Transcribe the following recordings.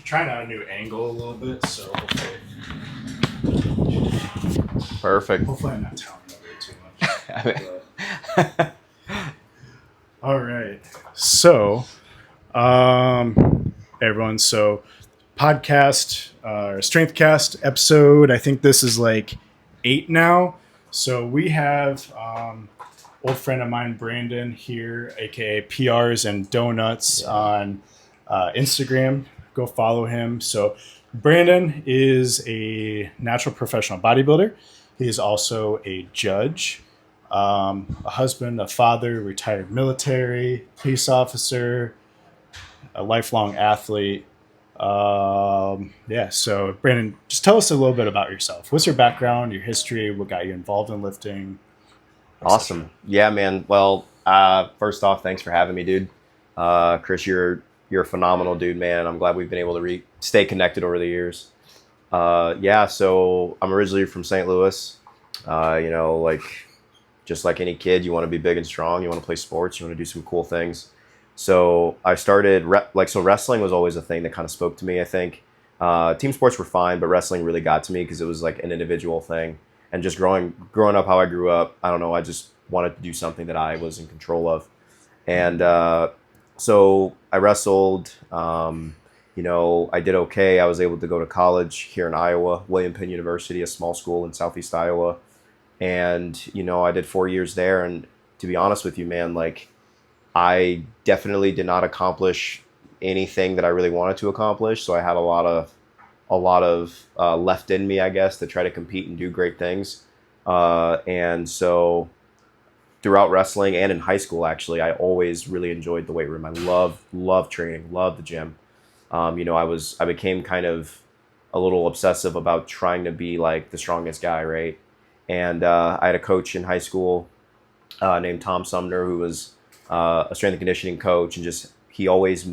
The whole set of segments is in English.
trying out a new angle a little bit, so Perfect. hopefully I'm not towering over it too much. I All right. So, everyone, so podcast or Strengthcast episode. I think this is like 8 now. So we have old friend of mine, Brandon, here, aka PRs and Donuts on Instagram. Go follow him. So Brandon is a natural professional bodybuilder. He is also a judge, a husband, a father, retired military, police officer, a lifelong athlete. So Brandon, just tell us a little bit about yourself. What's your background, your history, what got you involved in lifting, etc.? Awesome. Yeah, man. Well, first off, thanks for having me, dude. Chris, you're a phenomenal dude, man. I'm glad we've been able to stay connected over the years. So I'm originally from St. Louis. Like just like any kid, you want to be big and strong. You want to play sports. You want to do some cool things. So I started so wrestling was always a thing that kind of spoke to me. I think team sports were fine, but wrestling really got to me because it was like an individual thing. And just growing up how I grew up, I don't know. I just wanted to do something that I was in control of, and so I wrestled. I did okay. I was able to go to college here in Iowa, William Penn University, a small school in Southeast Iowa, and I did 4 years there. And to be honest with you, man, like I definitely did not accomplish anything that I really wanted to accomplish. So I had a lot of left in me, I guess, to try to compete and do great things. And so throughout wrestling and in high school, actually, I always really enjoyed the weight room. I love training, love the gym. I became kind of a little obsessive about trying to be like the strongest guy, right? And I had a coach in high school named Tom Sumner, who was a strength and conditioning coach, and just he always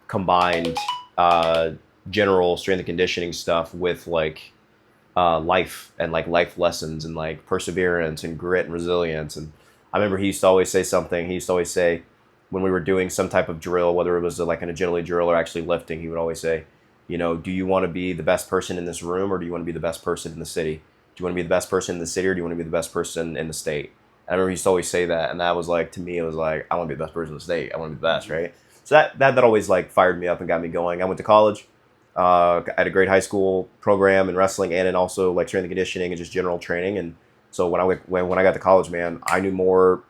combined general strength and conditioning stuff with like life and like life lessons and like perseverance and grit and resilience. And I remember he used to always say something. He used to always say when we were doing some type of drill, whether it was like an agility drill or actually lifting, he would always say, do you want to be the best person in this room, or do you want to be the best person in the city? Do you want to be the best person in the city, or do you want to be the best person in the state? And I remember he used to always say that, and that was like, to me, it was like, I want to be the best person in the state. I want to be the best, right? So that always like fired me up and got me going. I went to college. I had a great high school program in wrestling and in also like strength and conditioning and just general training. And so when I got to college, man, I knew more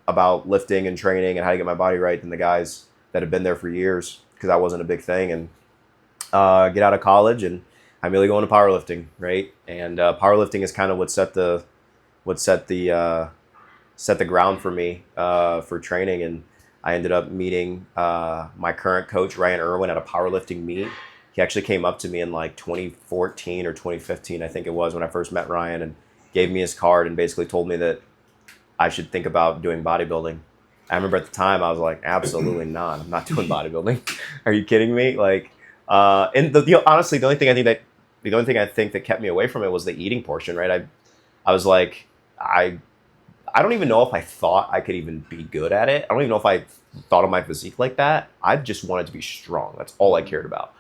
about lifting and training and how to get my body right than the guys that had been there for years, because that wasn't a big thing. And get out of college and I immediately go into powerlifting, right? And powerlifting is kind of what set the ground for me for training. And I ended up meeting my current coach, Ryan Irwin, at a powerlifting meet. He actually came up to me in like 2014 or 2015, I think it was, when I first met Ryan, and gave me his card and basically told me that I should think about doing bodybuilding. I remember at the time I was like, absolutely not. I'm not doing bodybuilding. Are you kidding me? Like, and honestly, the only thing I think that kept me away from it was the eating portion, right? I was like, I don't even know if I thought I could even be good at it. I don't even know if I thought of my physique like that. I just wanted to be strong. That's all I cared about.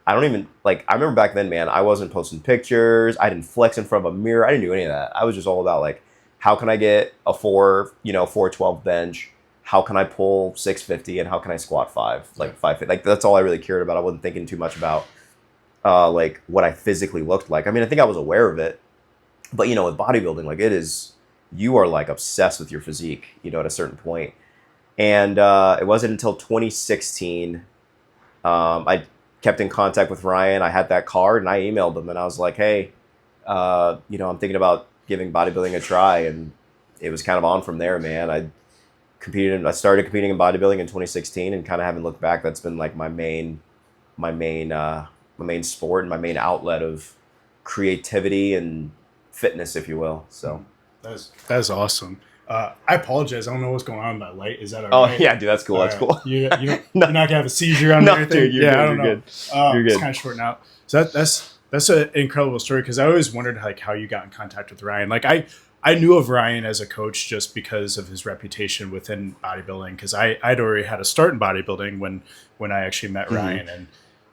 I remember back then, man, I wasn't posting pictures. I didn't flex in front of a mirror. I didn't do any of that. I was just all about like, how can I get a 412 bench? How can I pull 650 and how can I squat 550? Like that's all I really cared about. I wasn't thinking too much about like what I physically looked like. I mean, I think I was aware of it, but with bodybuilding, like you are like obsessed with your physique, at a certain point. And it wasn't until 2016, I kept in contact with Ryan. I had that card and I emailed him and I was like, hey, I'm thinking about giving bodybuilding a try. And it was kind of on from there, man. I started competing in bodybuilding in 2016 and kind of haven't looked back. That's been like my main sport and my main outlet of creativity and fitness, if you will. So That's awesome. I apologize. I don't know what's going on with my light. Is that all right? Oh yeah, dude, that's cool. That's cool. You're not gonna have a seizure on me or anything? Dude, you're good. You're good. It's kind of shorting out. So that's an incredible story, because I always wondered like how you got in contact with Ryan. Like I knew of Ryan as a coach just because of his reputation within bodybuilding, because I'd already had a start in bodybuilding when I actually met Ryan. And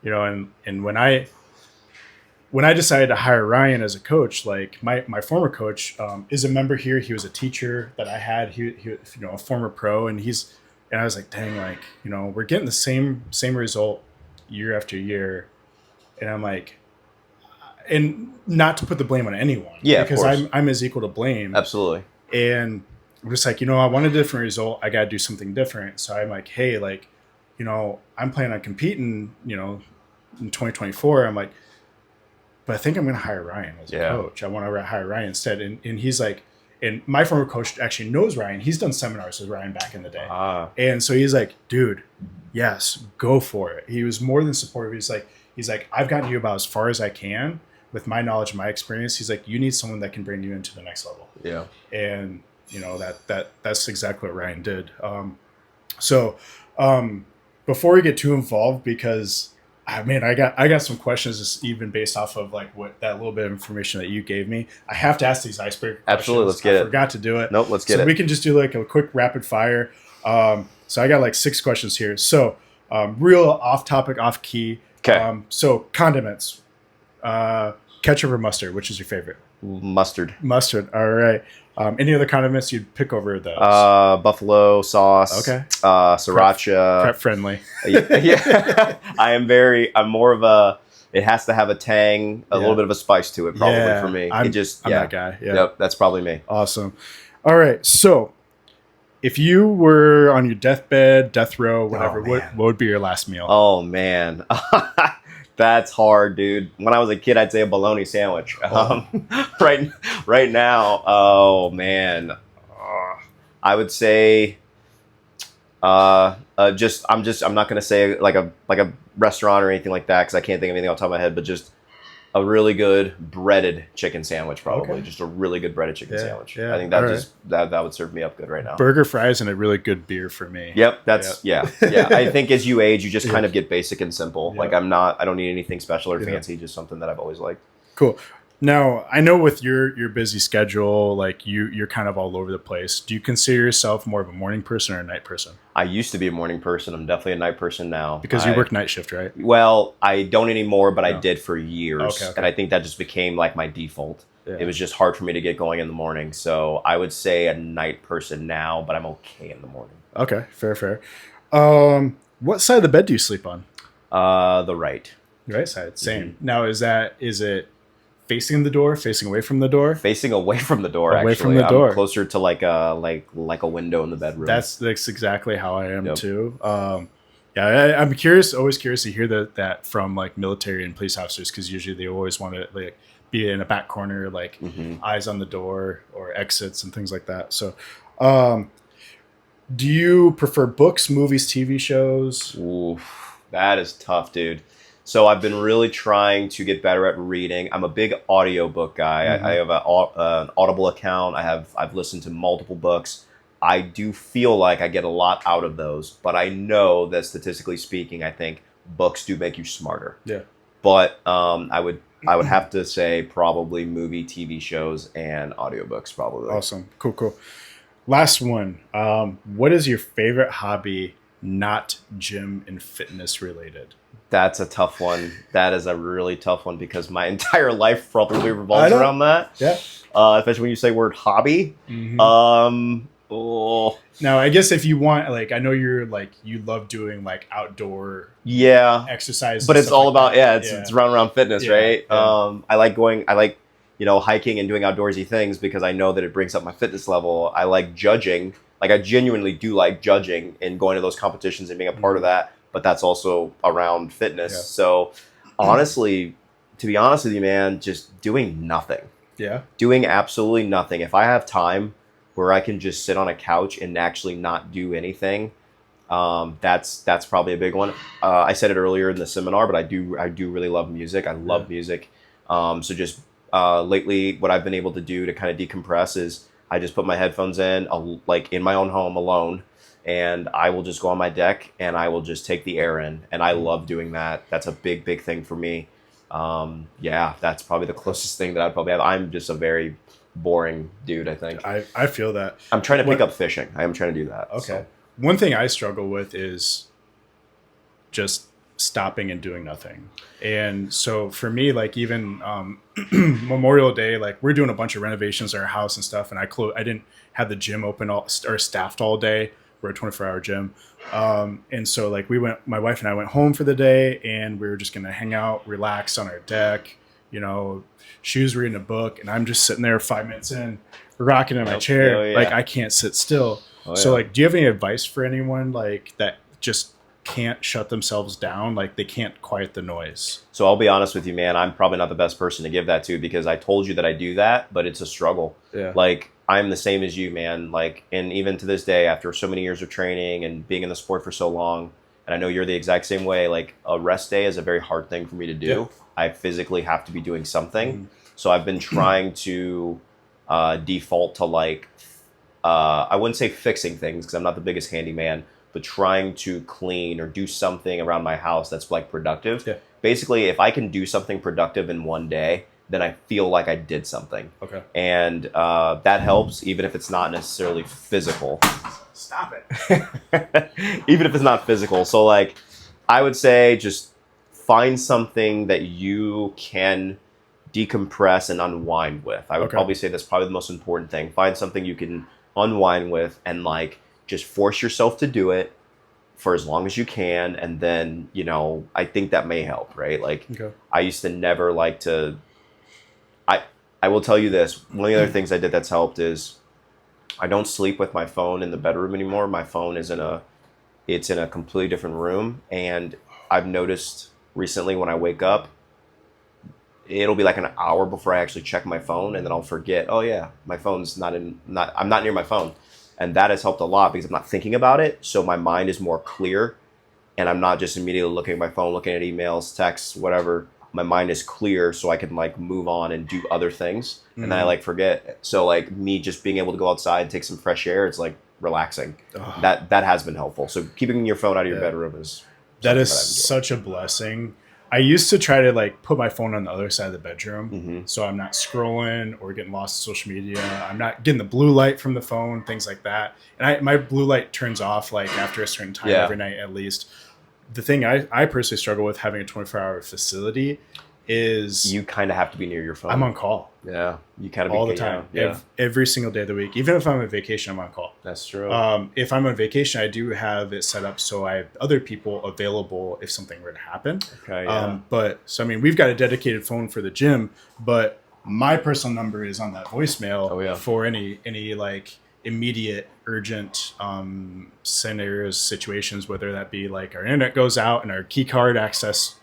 you know, and when I decided to hire Ryan as a coach, like my former coach is a member here. He was a teacher that I had. He you know, a former pro, and I was like, dang, like, you know, we're getting the same result year after year, and I'm like, and not to put the blame on anyone, Yeah, because of course. I'm as equal to blame. Absolutely. And I'm just like, you know, I want a different result. I got to do something different. So I'm like, hey, like, you know, I'm planning on competing, you know, in 2024. I'm like, but I think I'm going to hire Ryan as a coach. I want to hire Ryan instead. And he's like, and my former coach actually knows Ryan. He's done seminars with Ryan back in the day. And so he's like, dude, yes, go for it. He was more than supportive. He's like, I've gotten you about as far as I can with my knowledge and my experience. He's like, you need someone that can bring you into the next level. Yeah. And you know, that's exactly what Ryan did. So before we get too involved, because I got some questions just even based off of like what that little bit of information that you gave me. I have to ask these icebreaker questions. Absolutely, let's get it. I forgot to do it. Nope, let's get it. So we can just do like a quick rapid fire. So I got like 6 questions here. So real off topic, off key. Okay. So condiments, ketchup or mustard, which is your favorite? Mustard. Mustard. All right. Any other condiments you'd pick over those? Buffalo sauce. Okay. Sriracha. Prep friendly. Yeah. I'm more of a, it has to have a tang, a little bit of a spice to it, probably for me. I'm that guy. Yeah. Yep. That's probably me. Awesome. All right. So if you were on your deathbed, death row, whatever, what would be your last meal? Oh, man. That's hard, dude. When I was a kid, I'd say a bologna sandwich. Right now, oh man, I would say, I'm not gonna say like a restaurant or anything like that because I can't think of anything off the top of my head, but just a really good breaded chicken sandwich, probably. Just a really good breaded chicken sandwich. I think that would serve me up good right now. Burger, fries, and a really good beer for me. Yep, yeah. I think as you age, you just kind of get basic and simple. Like I don't need anything special or fancy, just something that I've always liked. Cool. Now, I know with your busy schedule, like you're kind of all over the place. Do you consider yourself more of a morning person or a night person? I used to be a morning person. I'm definitely a night person now. Because you work night shift, right? Well, I don't anymore, but I did for years. Okay. And I think that just became like my default. Yeah. It was just hard for me to get going in the morning. So I would say a night person now, but I'm okay in the morning. Okay, fair. What side of the bed do you sleep on? The right. The right side, same. Mm-hmm. Now, is it facing the door, facing away from the door? Facing away from the door, away from the door. I'm closer to like a window in the bedroom. That's exactly how I am too. Yeah, I'm always curious to hear that from like military and police officers, because usually they always want to like be in a back corner, like eyes on the door or exits and things like that. So, do you prefer books, movies, TV shows? Ooh, that is tough, dude. So I've been really trying to get better at reading. I'm a big audiobook guy. I have an Audible account. I've listened to multiple books. I do feel like I get a lot out of those, but I know that statistically speaking, I think books do make you smarter. Yeah. But I would have to say probably movie, TV shows, and audiobooks probably. Awesome. Cool. Last one. What is your favorite hobby, not gym and fitness related? That's a tough one. That is a really tough one because my entire life probably revolves around that. Yeah. Especially when you say word hobby. Mm-hmm. Now, I guess if you want, like, I know you're like, you love doing like outdoor exercise, but it's all about it's around fitness, right? Yeah. I like hiking and doing outdoorsy things because I know that it brings up my fitness level. I like judging. Like, I genuinely do like judging and going to those competitions and being a part of that. But that's also around fitness. Yeah. So honestly, to be honest with you, man, just doing nothing. Yeah. Doing absolutely nothing. If I have time where I can just sit on a couch and actually not do anything, that's probably a big one. I said it earlier in the seminar, but I do really love music. I love music. So just lately, what I've been able to do to kind of decompress is I just put my headphones in, like in my own home alone. And I will just go on my deck and I will just take the air in. And I love doing that. That's a big thing for me. That's probably the closest thing that I'd probably have. I'm just a very boring dude, I think. I feel that. I'm trying to pick up fishing. I am trying to do that. Okay. So. One thing I struggle with is just stopping and doing nothing. And so for me, like even Memorial Day, like we're doing a bunch of renovations at our house and stuff, and I didn't have the gym open or staffed all day. We're a 24-hour gym. And so like my wife and I went home for the day, and we were just going to hang out, relax on our deck, you know, shoes, reading a book. And I'm just sitting there 5 minutes in, rocking in my chair. Oh, yeah. Like I can't sit still. Oh, So yeah. like, do you have any advice for anyone like that just can't shut themselves down? Like they can't quiet the noise. So I'll be honest with you, man. I'm probably not the best person to give that to, because I told you that I do that, but it's a struggle. Yeah. Like I'm the same as you, man. Like, and even to this day, after so many years of training and being in the sport for so long, and I know you're the exact same way, like a rest day is a very hard thing for me to do. Yeah. I physically have to be doing something. So I've been trying to default to like, I wouldn't say fixing things because I'm not the biggest handyman, but trying to clean or do something around my house that's like productive. Yeah. Basically, if I can do something productive in one day, then I feel like I did something. Okay. And that helps, even if it's not necessarily physical. Stop it. Even if it's not physical. So like, I would say just find something that you can decompress and unwind with. I would probably say that's probably the most important thing. Find something you can unwind with, and like just force yourself to do it for as long as you can. And then, you know, I think that may help, right? Like I used to never like to, I will tell you this. One of the other things I did that's helped is I don't sleep with my phone in the bedroom anymore. My phone is it's in a completely different room. And I've noticed recently when I wake up, it'll be like an hour before I actually check my phone, and then I'll forget, oh yeah, my phone's I'm not near my phone. And that has helped a lot because I'm not thinking about it. So my mind is more clear, and I'm not just immediately looking at my phone, looking at emails, texts, whatever. My mind is clear, so I can like move on and do other things. And then I like forget. So like me just being able to go outside and take some fresh air, it's like relaxing. That has been helpful. So keeping your phone out of your bedroom is such a blessing. I used to try to like put my phone on the other side of the bedroom, so I'm not scrolling or getting lost in social media. I'm not getting the blue light from the phone, things like that. And my blue light turns off like after a certain time every night at least. The thing I personally struggle with having a 24-hour facility is you kind of have to be near your phone. I'm on call. Yeah, you kind of all the time. Yeah, every single day of the week. Even if I'm on vacation, I'm on call. That's true. If I'm on vacation, I do have it set up so I have other people available if something were to happen. Okay. Yeah. But so I mean, we've got a dedicated phone for the gym, but my personal number is on that voicemail for any like immediate urgent scenarios, situations, whether that be like our internet goes out and our key card access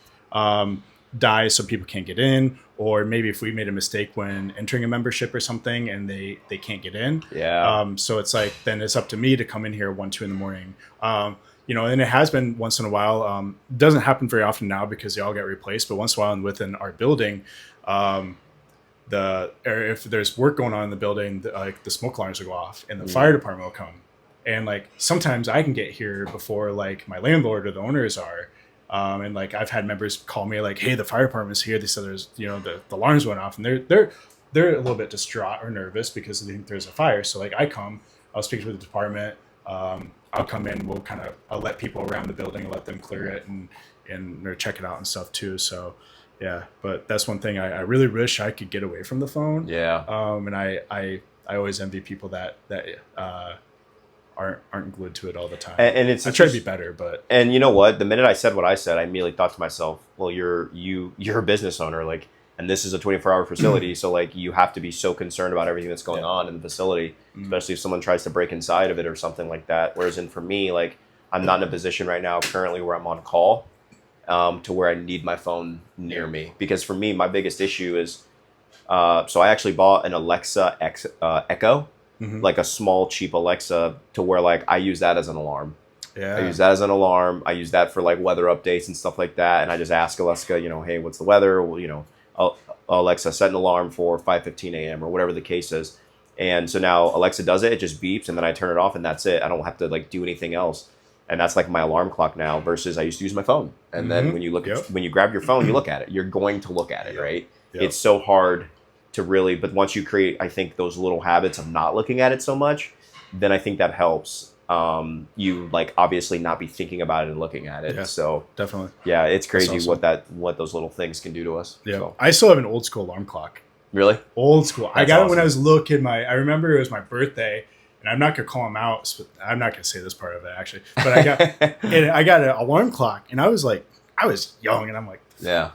dies so people can't get in, or maybe if we made a mistake when entering a membership or something and they can't get in. So it's like, then it's up to me to come in here 1-2 in the morning. You know, and it has been once in a while. Doesn't happen very often now because they all get replaced, but once in a while within our building, if there's work going on in the building, like the smoke alarms will go off and the fire department will come. And like sometimes I can get here before like my landlord or the owners are. And like I've had members call me like, hey, the fire department's here. They said there's, you know, the alarms went off, and they're a little bit distraught or nervous because they think there's a fire. So like I'll speak to the department. I'll come in. I'll let people around the building and let them clear it and or check it out and stuff too. So yeah, but that's one thing I really wish I could get away from the phone. Yeah. And I always envy people that aren't glued to it all the time. And I try to be better, but and you know what? The minute I said what I said, I immediately thought to myself, well, you're a business owner, like, and this is a 24-hour facility, so like you have to be so concerned about everything that's going on in the facility, especially if someone tries to break inside of it or something like that. Whereas for me, like I'm not in a position right now currently where I'm on call to where I need my phone near me, because for me, my biggest issue is so I actually bought an Alexa Echo. Like a small, cheap Alexa, to where like I use that as an alarm. Yeah. I use that as an alarm. I use that for like weather updates and stuff like that. And I just ask Alexa, you know, hey, what's the weather? Well, you know, Alexa, set an alarm for 5:15 a.m. or whatever the case is. And so now Alexa does it. It just beeps, and then I turn it off, and that's it. I don't have to like do anything else. And that's like my alarm clock now. Versus I used to use my phone. And then when you when you grab your phone, you look at it. You're going to look at it, right? It's so hard to really, but once you create, I think, those little habits of not looking at it so much, then I think that helps. you like obviously not be thinking about it and looking at it. Yeah, So definitely. yeah, it's crazy awesome. what those little things can do to us. Yeah, So. I still have an old school alarm clock. Really? Old school. I That's got it awesome. when I was a little kid. I remember it was my birthday, and I'm not gonna call him out. So I'm not gonna say this part of it actually, but I got an alarm clock, and I was young, and I'm like, Yeah.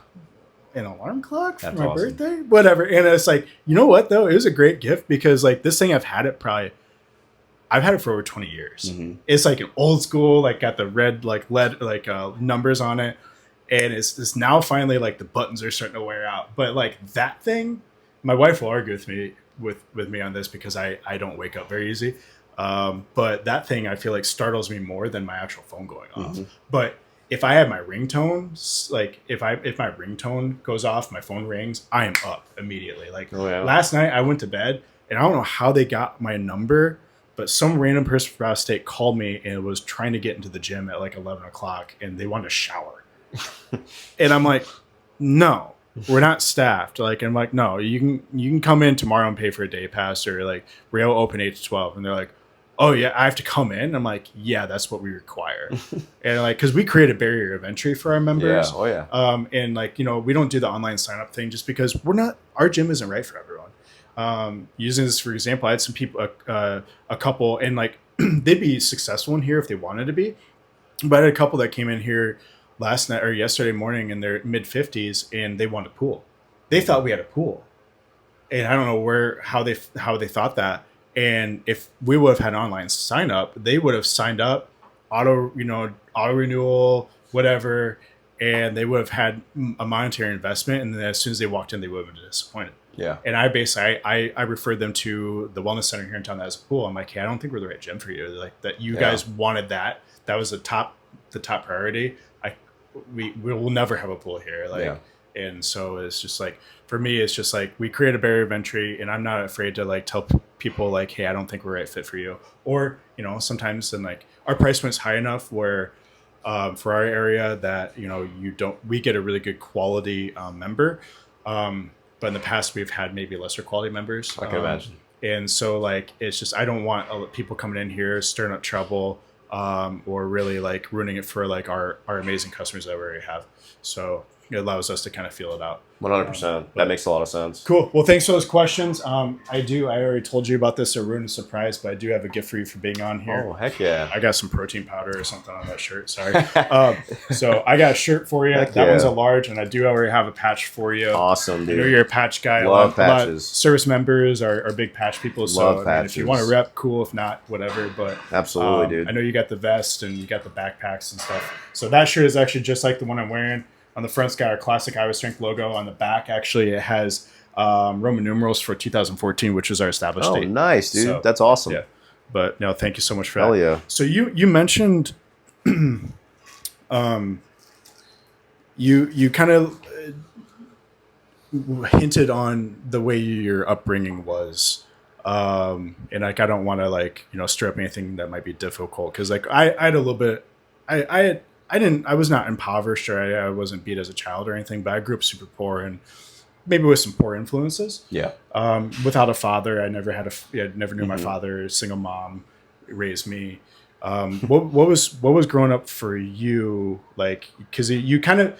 an alarm clock for That's my awesome. birthday, whatever. And it's like, you know what though, it was a great gift because like this thing I've had it for over 20 years. Mm-hmm. It's like an old school, like got the red like lead like numbers on it, and it's now finally like the buttons are starting to wear out. But like that thing, my wife will argue with me on this because I don't wake up very easy. But that thing I feel like startles me more than my actual phone going off. Mm-hmm. But if I have my ringtone, like if my ringtone goes off, my phone rings, I am up immediately. Like last night I went to bed and I don't know how they got my number, but some random person from out of state called me and was trying to get into the gym at like 11 o'clock and they wanted to shower. And I'm like, no, we're not staffed. Like, I'm like, no, you can come in tomorrow and pay for a day pass, or like Rail open 8 to 12. And they're like, oh yeah, I have to come in. I'm like, yeah, that's what we require. And like, cause we create a barrier of entry for our members. Yeah. Oh yeah. And like, we don't do the online sign up thing just because our gym isn't right for everyone. Using this for example, I had some people, a couple, and like they'd be successful in here if they wanted to be, but I had a couple that came in here last night or yesterday morning in their mid 50s and they wanted a pool. They thought we had a pool, and I don't know how they thought that. And if we would have had an online sign up, they would have signed up, auto renewal, whatever, and they would have had a monetary investment. And then as soon as they walked in, they would have been disappointed. Yeah. And I basically I referred them to the wellness center here in town that has a pool. I'm like, hey, I don't think we're the right gym for you. Like that, you guys wanted that. That was the top priority. We will never have a pool here. Like, and so it's just like, for me, it's just like we create a barrier of entry, and I'm not afraid to like tell people like, hey, I don't think we're the right fit for you. Or, sometimes then like our price point's high enough where for our area that, we get a really good quality member. But in the past we've had maybe lesser quality members. I can imagine. And so like, it's just, I don't want people coming in here stirring up trouble or really like ruining it for like our amazing customers that we already have. So it allows us to kind of feel it out. 100%. That makes a lot of sense. Cool. Well, thanks for those questions. I already told you about this, so ruin a surprise, but I do have a gift for you for being on here. Oh, heck yeah. I got some protein powder or something on that shirt. Sorry. So I got a shirt for you. Heck that yeah. one's a large, and I do already have a patch for you. Awesome, I dude. know you're a patch guy. Love a lot patches. service members are big patch people. So Love I mean, if you patches. want to rep, cool. If not, whatever. But Absolutely, dude. I know you got the vest and you got the backpacks and stuff. So that shirt is actually just like the one I'm wearing. On the front's got our classic Iowa Strength logo. On the back, actually, it has Roman numerals for 2014, which is our established date. Oh, nice, dude. So, that's awesome. Yeah. But no, thank you so much for Hell that. yeah. So you mentioned, you kind of hinted on the way your upbringing was, and like I don't want to like stir up anything that might be difficult because like I had a little bit, I was not impoverished or I wasn't beat as a child or anything, but I grew up super poor and maybe with some poor influences. Yeah. Without a father, I never knew my father. Single mom raised me. What was growing up for you like? Because you kind of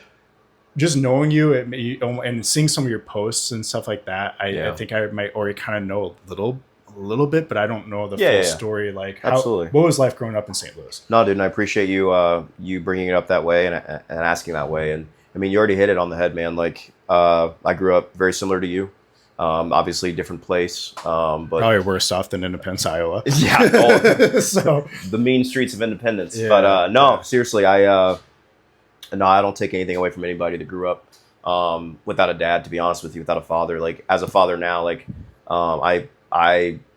just knowing you and seeing some of your posts and stuff like that. I think I might already kind of know a little bit, but I don't know the full story. Like, absolutely. What was life growing up in St. Louis? No, dude, and I appreciate you bringing it up that way and asking that way. And I mean, you already hit it on the head, man. Like, I grew up very similar to you. Obviously, different place, but probably worse off than Independence, Iowa. Yeah, so the mean streets of Independence. Yeah, but no, seriously, I don't take anything away from anybody that grew up without a dad. To be honest with you, without a father. Like as a father now, like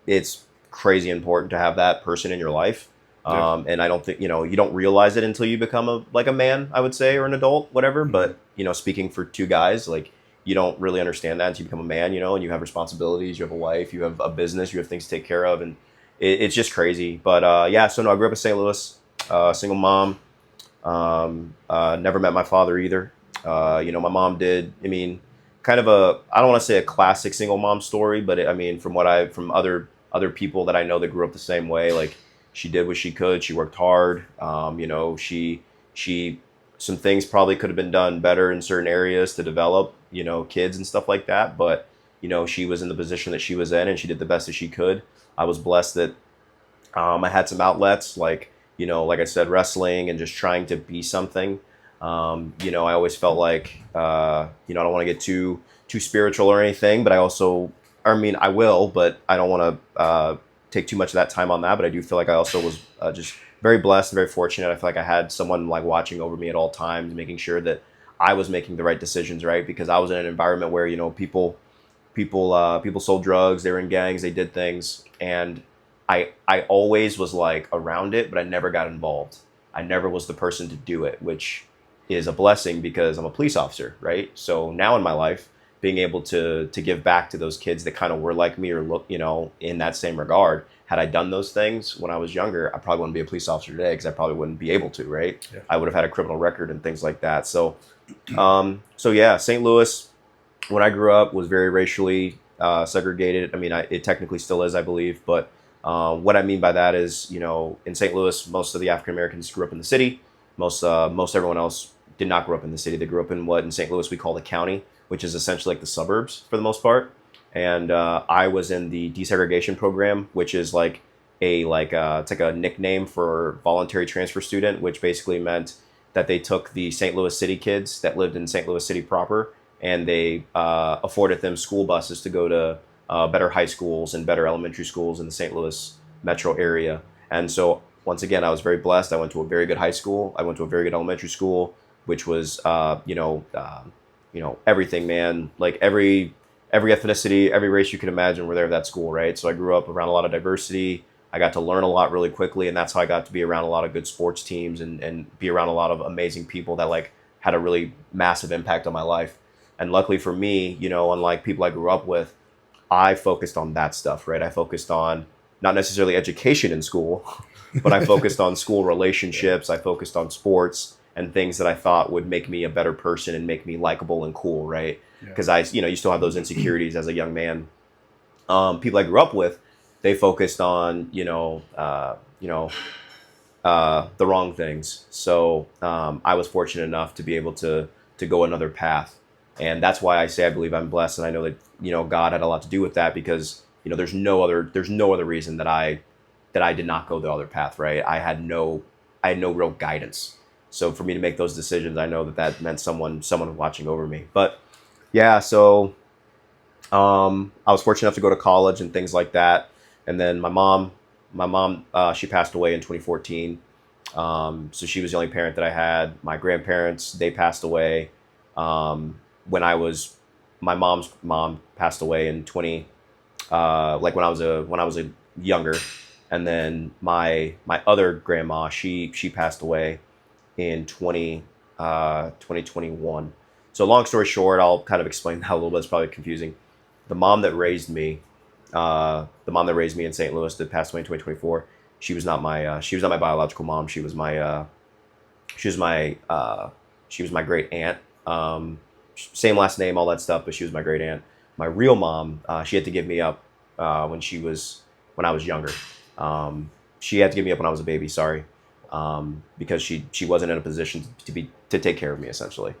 it's crazy important to have that person in your life. And I don't think, you don't realize it until you become a man, I would say, or an adult, whatever. Mm-hmm. But, speaking for two guys, like you don't really understand that until you become a man, and you have responsibilities, you have a wife, you have a business, you have things to take care of. And it's just crazy. But so no, I grew up in St. Louis, single mom, never met my father either. My mom did, kind of I don't want to say a classic single mom story, but from other people that I know that grew up the same way, like She did what she could. She worked hard. She some things probably could have been done better in certain areas to develop, kids and stuff like that. But, she was in the position that she was in and she did the best that she could. I was blessed that I had some outlets like I said, wrestling and just trying to be something. I always felt like, I don't want to get too spiritual or anything, but I will, but I don't want to take too much of that time on that. But I do feel like I also was just very blessed, very fortunate. I feel like I had someone like watching over me at all times, making sure that I was making the right decisions, right? Because I was in an environment where, people sold drugs, they were in gangs, they did things, and I always was like around it, but I never got involved. I never was the person to do it, which is a blessing because I'm a police officer, right? So now in my life, being able to give back to those kids that kind of were like me or look, in that same regard. Had I done those things when I was younger, I probably wouldn't be a police officer today because I probably wouldn't be able to, right? Yeah. I would have had a criminal record and things like that. So yeah, St. Louis, when I grew up, was very racially segregated. I mean, it technically still is, I believe, but what I mean by that is, in St. Louis, most of the African Americans grew up in the city. Most everyone else did not grow up in the city. They grew up in what in St. Louis we call the county, which is essentially like the suburbs for the most part. And I was in the desegregation program, which is it's like a nickname for voluntary transfer student, which basically meant that they took the St. Louis City kids that lived in St. Louis City proper, and they afforded them school buses to go to better high schools and better elementary schools in the St. Louis metro area. And so once again, I was very blessed. I went to a very good high school. I went to a very good elementary school, which was everything, man. Like every ethnicity, every race you can imagine were there at that school, right? So I grew up around a lot of diversity. I got to learn a lot really quickly, and that's how I got to be around a lot of good sports teams and be around a lot of amazing people that had a really massive impact on my life. And luckily for me, unlike people I grew up with, I focused on that stuff, right? I focused on not necessarily education in school, but I focused on school relationships. I focused on sports and things that I thought would make me a better person and make me likable and cool, right? Because you still have those insecurities as a young man. People I grew up with, they focused on, the wrong things. So I was fortunate enough to be able to go another path. And that's why I say I believe I'm blessed, and I know that God had a lot to do with that because there's no other reason that I did not go the other path, right? I had no real guidance. So for me to make those decisions, I know that meant someone watching over me. But yeah, so I was fortunate enough to go to college and things like that. And then my mom, she passed away in 2014. So she was the only parent that I had. My grandparents, they passed away. My mom's mom passed away in when I was a younger, and then my other grandma, she passed away in 2021. So long story short, I'll kind of explain that a little bit. It's probably confusing. The mom that raised me in St. Louis that passed away in 2024, she was not my biological mom. She was my great aunt. Same last name, all that stuff, but she was my great aunt. My real mom, she had to give me up when I was younger. She had to give me up when I was a baby. Sorry, because she wasn't in a position to take care of me essentially.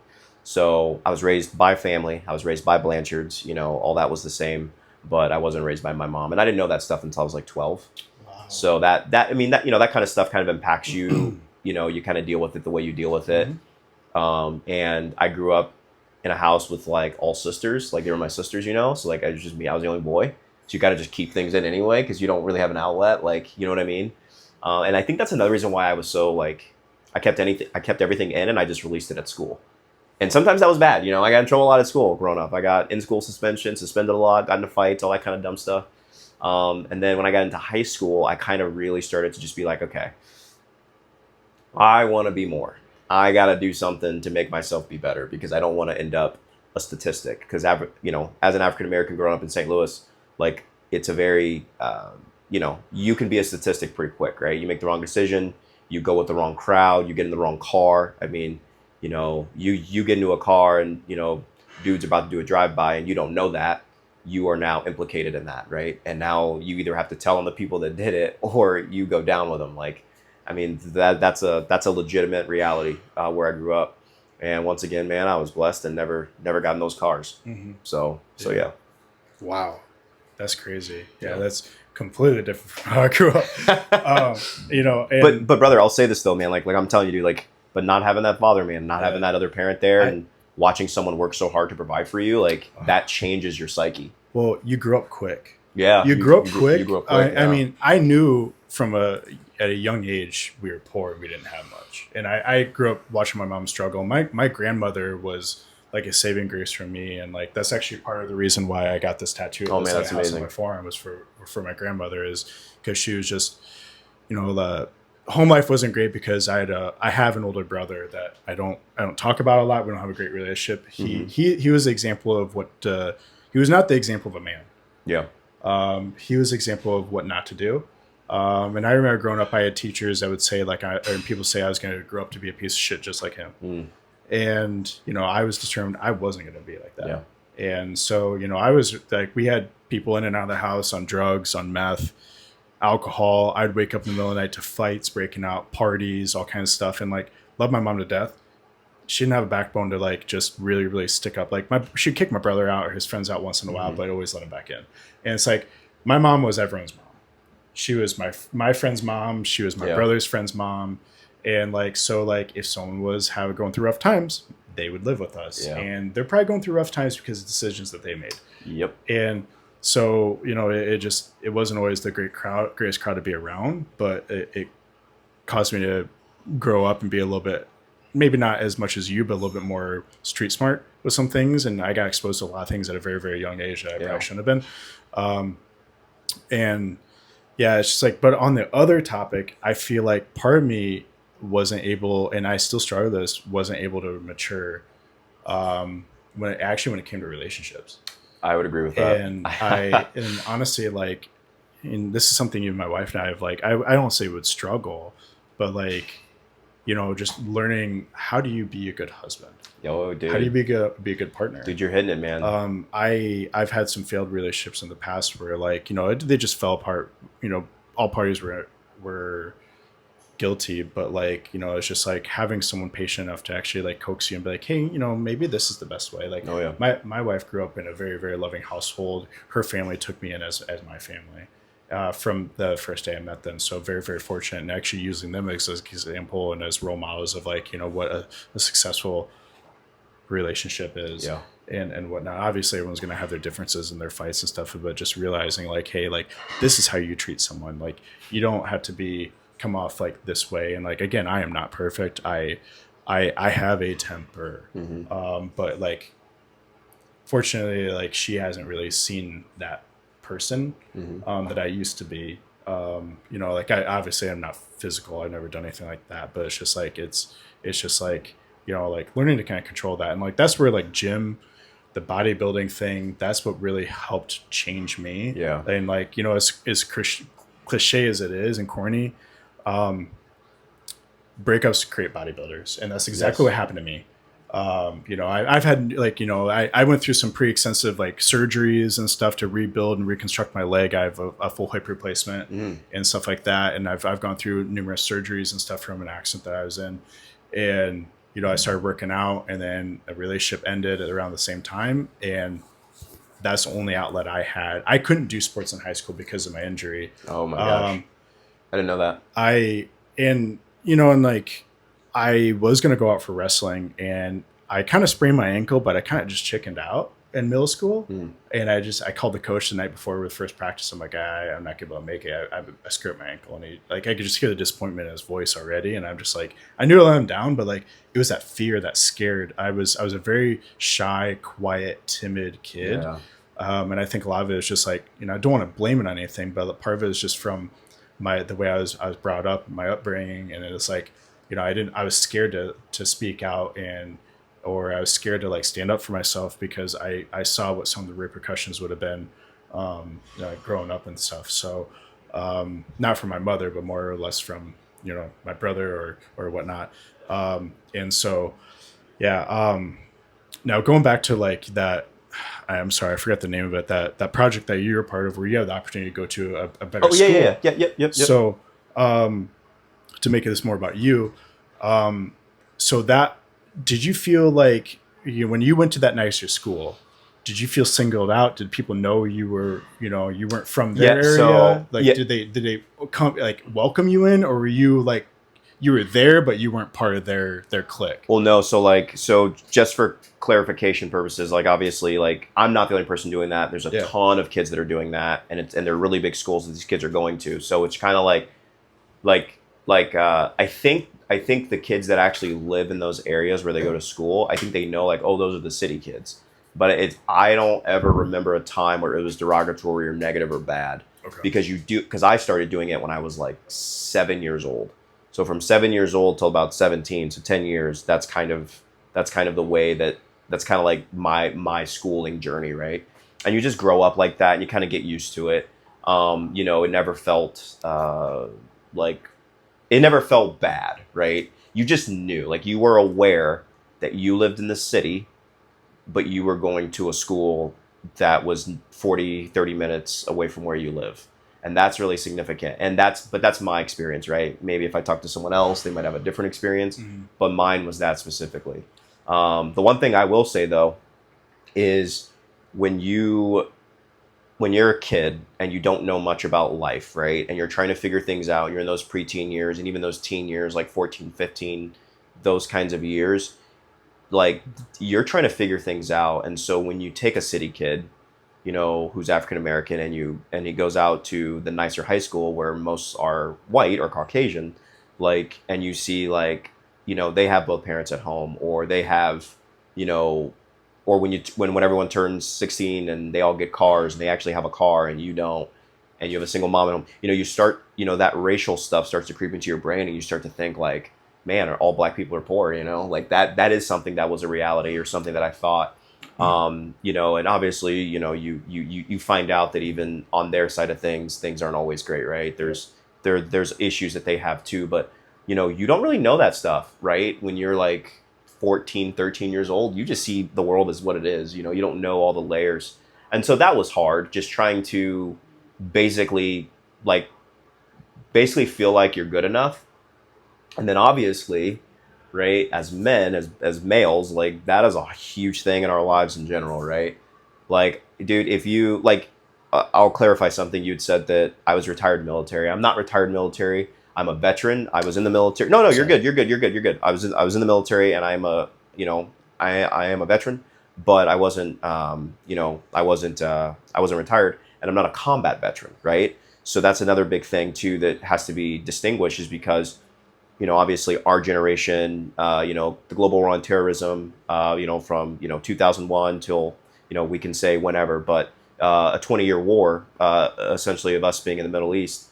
So I was raised by family. I was raised by Blanchards. All that was the same, but I wasn't raised by my mom, and I didn't know that stuff until I was like 12. Wow. So that kind of stuff kind of impacts you. You kind of deal with it the way you deal with it. Mm-hmm. And I grew up in a house with all sisters, they were my sisters, so it was just me. I was the only boy, so you got to just keep things in anyway because you don't really have an outlet, you know what I mean. And I think that's another reason why I was so I kept everything in and I just released it at school. And sometimes that was bad, I got in trouble a lot at school growing up. I got in school suspension, suspended a lot, got into fights, all that kind of dumb stuff. And then when I got into high school, I kind of really started to just be like, okay, I want to be more. I got to do something to make myself be better because I don't want to end up a statistic. Because, as an African-American growing up in St. Louis, it's a very, you can be a statistic pretty quick, right? You make the wrong decision, you go with the wrong crowd, you get in the wrong car. I mean, you get into a car and, dude's about to do a drive-by and you don't know that. you are now implicated in that, right? And now you either have to tell on the people that did it, or you go down with them. Like, I mean, that's a legitimate reality where I grew up. And once again, man, I was blessed and never got in those cars. Mm-hmm. So yeah. Wow, that's crazy. Yeah, Yeah. that's completely different from how I grew up. You know, and But brother, I'll say this though, man. Like I'm telling you, dude. Like, but not having that father, man, not having that other parent there, and watching someone work so hard to provide for you, like that changes your psyche. well, you grew up quick. Yeah, You grew up quick. You grew up quick. I mean, I knew at a young age we were poor. We didn't have much, and I grew up watching my mom struggle. My grandmother was like a saving grace for me, and like that's actually part of the reason why I got this tattoo. Oh man, that's amazing. On my forearm was for my grandmother, is because she was just, you know, the home life wasn't great because I have an older brother that I don't talk about a lot. We don't have a great relationship. He was the example of what he was not the example of a man. Yeah. He was an example of what not to do. And I remember growing up, I had teachers that would say and people say I was going to grow up to be a piece of shit just like him. And, you know, I was determined I wasn't going to be like that. Yeah. And so, you know, I was like, we had people in and out of the house on drugs, on meth, alcohol. I'd wake up in the middle of the night to fights, breaking out, parties, all kinds of stuff. And like, love my mom to death. She didn't have a backbone to like just really, really stick up. Like she'd kick my brother out or his friends out once in a while, but I'd always let him back in. And it's like, my mom was everyone's mom. She was my friend's mom. She was my brother's friend's mom. And like, so like if someone was going through rough times, they would live with us. Yeah. And they're probably going through rough times because of decisions that they made. Yep. And so, you know, it wasn't always the greatest crowd to be around, but it caused me to grow up and be a little bit, maybe not as much as you, but a little bit more street smart with some things. And I got exposed to a lot of things at a very, very young age that I probably shouldn't have been. And yeah, it's just like, but on the other topic, I feel like part of me wasn't able, and I still struggle with this, wasn't able to mature when it came to relationships. I would agree with that. And and honestly, like, and this is something even my wife and I have, like, I don't say would struggle, but like, you know, just learning, how do you be a good husband? Yo, dude. How do you be a good partner? Dude, you're hitting it, man. I've had some failed relationships in the past where, like, you know, they just fell apart. You know, all parties were guilty, but like, you know, it's just like having someone patient enough to actually like coax you and be like, hey, you know, maybe this is the best way. Like, my wife grew up in a very, very loving household. Her family took me in as my family. From the first day I met them. So very, very fortunate, and actually using them as an example and as role models of, like, you know, what a successful relationship is, and whatnot. Obviously everyone's going to have their differences and their fights and stuff, but just realizing, like, hey, like, this is how you treat someone. Like, you don't have to come off like this way. And like, again, I am not perfect. I have a temper. But like, fortunately, like, she hasn't really seen that person that I used to be. You know, like, I'm not physical. I've never done anything like that, but it's just like, it's just like, you know, like, learning to kind of control that. And like, that's where like gym, the bodybuilding thing, that's what really helped change me. Yeah. And like, you know, as cliche as it is and corny, breakups create bodybuilders. And that's exactly what happened to me. You know, I've had, like, you know, I went through some pretty extensive like surgeries and stuff to rebuild and reconstruct my leg. I have a full hip replacement and stuff like that. And I've gone through numerous surgeries and stuff from an accident that I was in. And, you know, I started working out, and then a relationship ended at around the same time. And that's the only outlet I had. I couldn't do sports in high school because of my injury. Oh my gosh. I didn't know that. You know, and like, I was going to go out for wrestling, and I kind of sprained my ankle, but I kind of just chickened out in middle school. And I called the coach the night before with first practice. I'm like, I'm not able to make it. I screwed my ankle. And I could just hear the disappointment in his voice already. And I'm just like, I knew to let him down, but like, it was that fear, that scared. I was a very shy, quiet, timid kid. Yeah. And I think a lot of it is just like, you know, I don't want to blame it on anything, but part of it is just from the way I was brought up, my upbringing. And it's like, you know, I was scared to speak out, or I was scared to like stand up for myself because I saw what some of the repercussions would have been, you know, growing up and stuff. So, not from my mother, but more or less from, you know, my brother or whatnot. And so, yeah. Now going back to like that I'm sorry, I forgot the name of it. That project that you're a part of, where you have the opportunity to go to a better Oh yeah, school. yep. So, to make this more about you, so that did you feel like when you went to that nicer school? Did you feel singled out? Did people know you were, you weren't from their Yeah. So area? Like, yeah. did they come like welcome you in, or were you like you were there but you weren't part of their clique? Well, no. So just for clarification purposes, like obviously, like I'm not the only person doing that. There's a Yeah. ton of kids that are doing that, and they're really big schools that these kids are going to. So it's kind of like I think the kids that actually live in those areas where they go to school, I think they know like, oh, those are the city kids. But I don't ever remember a time where it was derogatory or negative or bad. Okay. Because I started doing it when I was like 7 years old. So from 7 years old till about 17, so 10 years, that's kind of the way that's kind of like my schooling journey, right? And you just grow up like that and you kind of get used to it. It never felt like it never felt bad, right? You just knew, like you were aware that you lived in the city, but you were going to a school that was 40, 30 minutes away from where you live. And that's really significant. But that's my experience, right? Maybe if I talk to someone else, they might have a different experience, but mine was that specifically. The one thing I will say though, is when you're a kid and you don't know much about life, right? And you're trying to figure things out, you're in those preteen years and even those teen years, like 14, 15, those kinds of years, like you're trying to figure things out. And so when you take a city kid, who's African American and he goes out to the nicer high school where most are white or Caucasian, like, and you see like, they have both parents at home, or they have, or when everyone turns 16 and they all get cars and they actually have a car and you don't, and you have a single mom at home, you start, that racial stuff starts to creep into your brain and you start to think like, man, all black people are poor, like that is something that was a reality or something that I thought. And obviously, you find out that even on their side of things aren't always great, right? There's issues that they have too, but you don't really know that stuff, right? When you're like 14, 13 years old, you just see the world as what it is. You don't know all the layers. And so that was hard, just trying to basically feel like you're good enough. And then obviously, right, as men, as males, like that is a huge thing in our lives in general, right? Like, dude, if you like, I'll clarify something. You'd said that I was retired military. I'm not retired military. I'm a veteran. I was in the military. No, you're good. You're good. I was in the military, and I'm I am a veteran, but I wasn't I wasn't retired, and I'm not a combat veteran, right? So that's another big thing too that has to be distinguished, is because obviously our generation, the global war on terrorism, from 2001 till we can say whenever, but a 20-year war, essentially, of us being in the Middle East.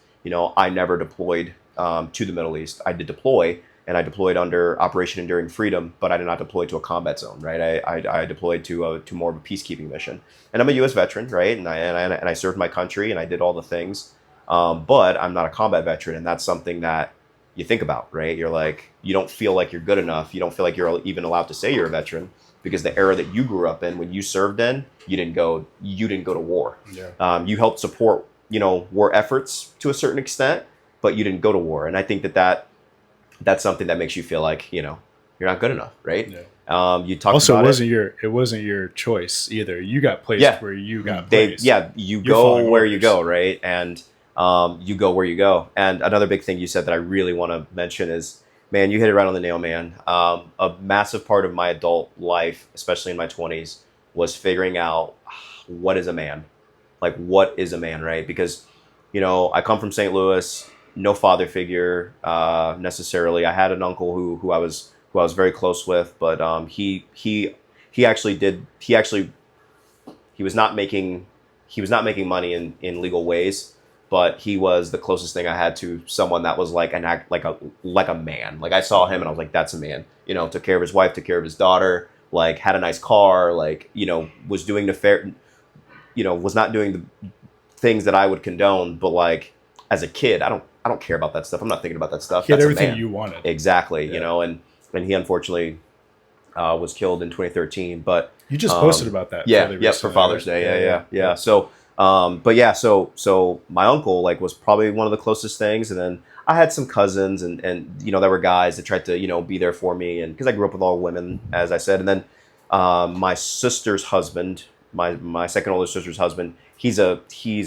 I never deployed to the Middle East. I did deploy, and I deployed under Operation Enduring Freedom, but I did not deploy to a combat zone, right? I deployed to more of a peacekeeping mission, and I'm a U.S. veteran, right? And I served my country, and I did all the things, but I'm not a combat veteran, and that's something that you think about, right? You're like, you don't feel like you're good enough. You don't feel like you're even allowed to say you're a veteran, because the era that you grew up in, when you served in, you didn't go to war. Yeah. You helped support war efforts to a certain extent, but you didn't go to war. And I think that's something that makes you feel like you're not good enough, right? Yeah. You talked Also, about it wasn't your choice either. You got placed where you got placed. You go where you go, right? And you go where you go. And another big thing you said that I really want to mention is, man, you hit it right on the nail, man. A massive part of my adult life, especially in my 20s, was figuring out what is a man. Like, what is a man, right? Because, I come from St. Louis, no father figure necessarily. I had an uncle who I was very close with, but he was not making money in legal ways, but he was the closest thing I had to someone that was like a man. Like, I saw him and I was like, that's a man. Took care of his wife, took care of his daughter, like had a nice car, like was doing was not doing the things that I would condone, but like as a kid, I don't care about that stuff. I'm not thinking about that stuff. He had That's everything a man. you wanted. Exactly. Yeah. And he unfortunately was killed in 2013. But you just posted about that. For Father's Day. Yeah. So, but yeah, so my uncle like was probably one of the closest things, and then I had some cousins, and there were guys that tried to be there for me, and because I grew up with all women, as I said, and then my sister's husband, my second older sister's husband, he's a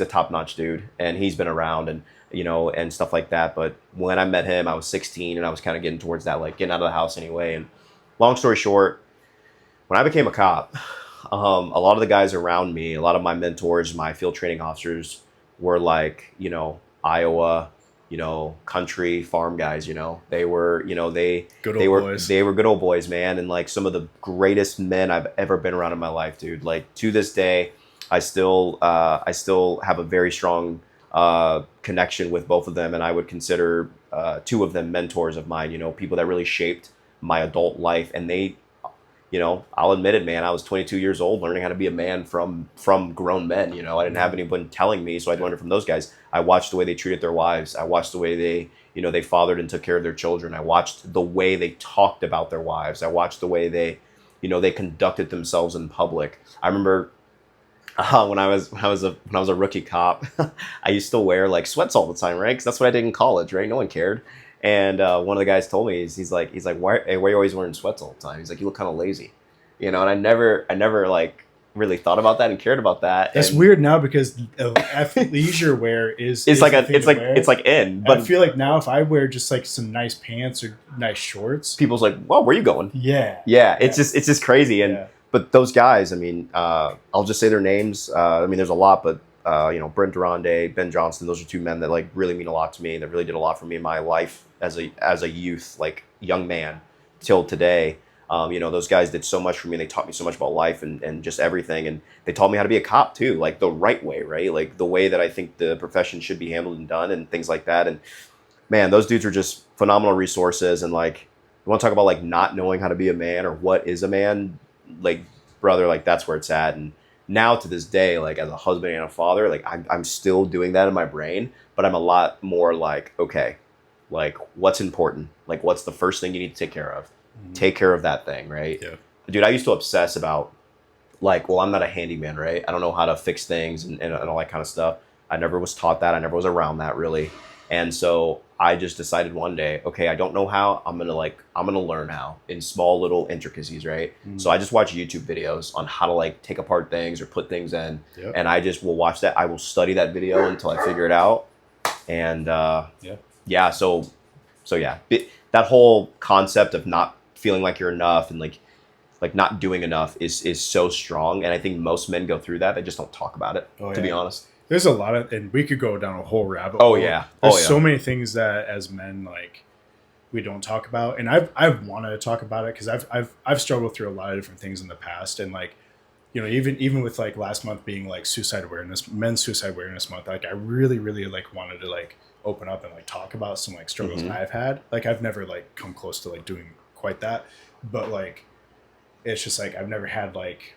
top-notch dude, and he's been around, and and stuff like that. But when I met him, I was 16, and I was kind of getting towards that, like getting out of the house anyway. And long story short, when I became a cop, a lot of the guys around me, a lot of my mentors, my field training officers were like, Iowa, country farm guys, they were, they were good old boys, man. And like some of the greatest men I've ever been around in my life, dude. Like to this day, I still have a very strong connection with both of them. And I would consider two of them mentors of mine, people that really shaped my adult life. And they, I'll admit it, man, I was 22 years old learning how to be a man from grown men. I didn't have anyone telling me, so I learned it from those guys. I watched the way they treated their wives. I watched the way they fathered and took care of their children. I watched the way they talked about their wives. I watched the way they conducted themselves in public. I remember when I was a rookie cop, I used to wear like sweats all the time, right? Because that's what I did in college, right? No one cared. And one of the guys told me, he's like, why are you always wearing sweats all the time? He's like, you look kind of lazy, And I never like really thought about that and cared about that. That's weird now because athleisure wear is it's like in. But I feel like now if I wear just like some nice pants or nice shorts, people's like, well, where are you going? Yeah. It's just crazy. And but those guys, I mean, I'll just say their names. I mean, there's a lot, but. Brent Durande, Ben Johnson, those are two men that like really mean a lot to me, that really did a lot for me in my life as a youth, like young man till today. Those guys did so much for me. They taught me so much about life and just everything. And they taught me how to be a cop too, like the right way, right? Like the way that I think the profession should be handled and done and things like that. And man, those dudes are just phenomenal resources. And like, you want to talk about like not knowing how to be a man or what is a man, like brother, like that's where it's at. And now to this day, like as a husband and a father, like I'm still doing that in my brain, but I'm a lot more like, okay, like what's important? Like what's the first thing you need to take care of? Mm-hmm. Take care of that thing, right? Yeah. Dude, I used to obsess about like, well, I'm not a handyman, right? I don't know how to fix things and all that kind of stuff. I never was taught that. I never was around that really. And so I just decided one day, okay, I don't know how, I'm gonna learn how in small little intricacies, right? Mm-hmm. So I just watch YouTube videos on how to like take apart things or put things in. Yep. And I just will watch that. I will study that video until I figure it out. And so that whole concept of not feeling like you're enough and like not doing enough is so strong. And I think most men go through that. They just don't talk about it, to be honest. There's a lot of, and we could go down a whole rabbit hole. There's so many things that as men, like we don't talk about. And I've wanted to talk about it because I've struggled through a lot of different things in the past. And like, even with like last month being like men's suicide awareness month, like I really, really like wanted to like open up and like talk about some like struggles I've had. Like I've never like come close to like doing quite that, but like, it's just like, I've never had like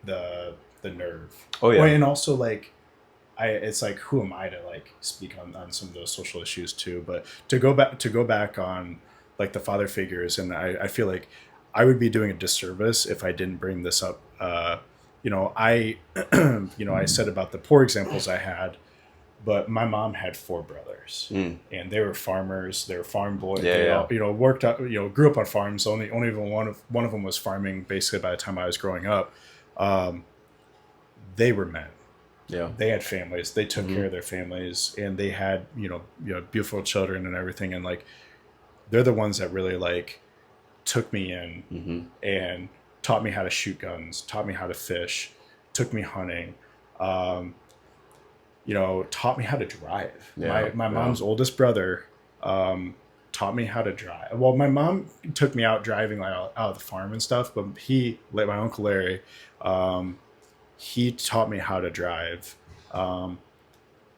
the nerve. And also like, it's like, who am I to like speak on some of those social issues too? But to go back on like the father figures, and I feel like I would be doing a disservice if I didn't bring this up. I said about the poor examples I had, but my mom had 4 brothers, and they were farmers. They were farm boys. They all, worked out. Grew up on farms. Only even one of them was farming. Basically, by the time I was growing up, they were men. Yeah, they had families. They took care of their families, and they had beautiful children and everything. And like, they're the ones that really like took me in and taught me how to shoot guns, taught me how to fish, took me hunting, taught me how to drive. My mom's oldest brother taught me how to drive. Well, my mom took me out driving like out of the farm and stuff, but my Uncle Larry, he taught me how to drive.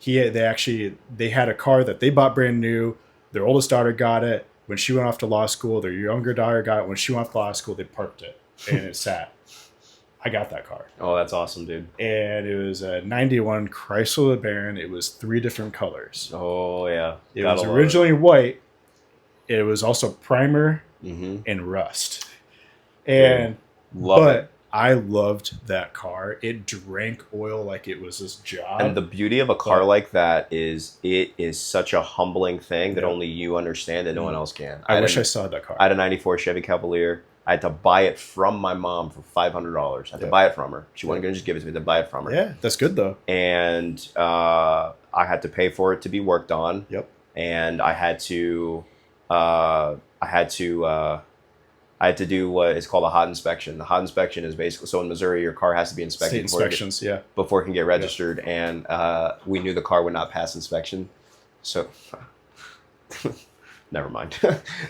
They had a car that they bought brand new. Their oldest daughter got it when she went off to law school. Their younger daughter got it when she went off to law school. They parked it and it sat. I got that car. Oh, that's awesome, dude. And it was a 91 Chrysler LeBaron. It was 3 different colors. Oh, yeah. It was originally white. It was also primer and rust. And Love it. but I loved that car. It drank oil like it was his job. And the beauty of a car like that is it is such a humbling thing that only you understand and no one else can. I wish I saw that car. I had a 94 Chevy Cavalier. I had to buy it from my mom for $500. I had to buy it from her. She wasn't going to just give it to me. I had to buy it from her. Yeah, that's good though. And I had to pay for it to be worked on. Yep. And I had to do what is called a hot inspection. The hot inspection is basically, so in Missouri, your car has to be inspected before it can get registered. Yep. And we knew the car would not pass inspection. So, never mind.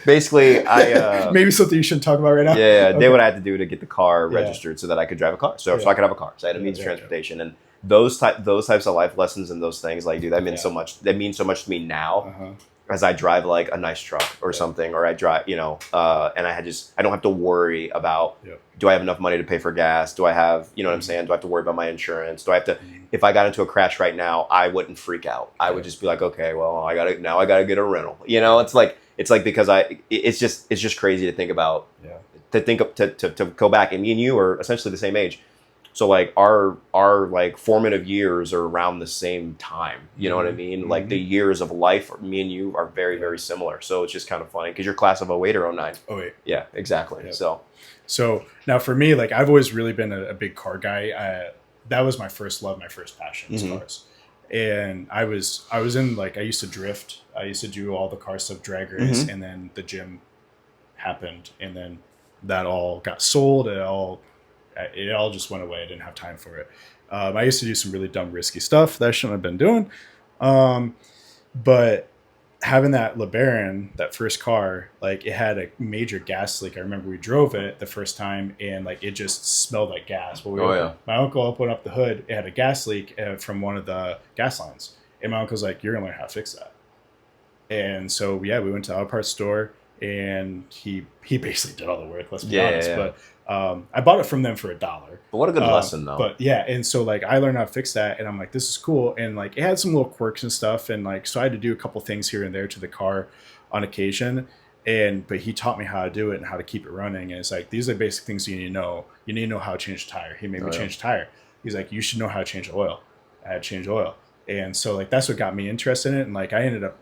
Basically, I... maybe something you shouldn't talk about right now? Yeah, okay. Did what I had to do to get the car registered so that I could drive a car. So I could have a car. So I had a means of transportation. And those types of life lessons and those things, like, dude, that means so much. That means so much to me now. As I drive like a nice truck or something, or I drive, and I don't have to worry about, do I have enough money to pay for gas? Do I have, what I'm saying? Do I have to worry about my insurance? Do I have to, if I got into a crash right now, I wouldn't freak out. I would just be like, okay, well, I gotta get a rental. It's like because it's just crazy to think about, to go back, and me and you are essentially the same age. So like our like formative years are around the same time. You know what I mean? Mm-hmm. Like the years of life, me and you are very, very similar. So it's just kind of funny because you're class of 08 or 09. 08. Yeah, exactly. Yep. So now for me, like I've always really been a big car guy. That was my first love, my first passion is cars. And I was in, like, I used to drift. I used to do all the car stuff, drag race, and then the gym happened, and then that all got sold. It all just went away. I didn't have time for it. I used to do some really dumb, risky stuff that I shouldn't have been doing. But having that LeBaron, that first car, like it had a major gas leak. I remember we drove it the first time and like it just smelled like gas. Well, my uncle opened up the hood. It had a gas leak from one of the gas lines. And my uncle's like, you're going to learn how to fix that. And so, we went to the auto parts store and he basically did all the work, let's be honest. Yeah. But I bought it from them for $1. But what a good lesson, though. But yeah, and so like I learned how to fix that, and I'm like, this is cool. And like it had some little quirks and stuff, and like so I had to do a couple things here and there to the car on occasion. But he taught me how to do it and how to keep it running. And it's like these are basic things you need to know. You need to know how to change a tire. He made me change a tire. He's like, you should know how to change oil. I had to change oil. And so like that's what got me interested in it. And like I ended up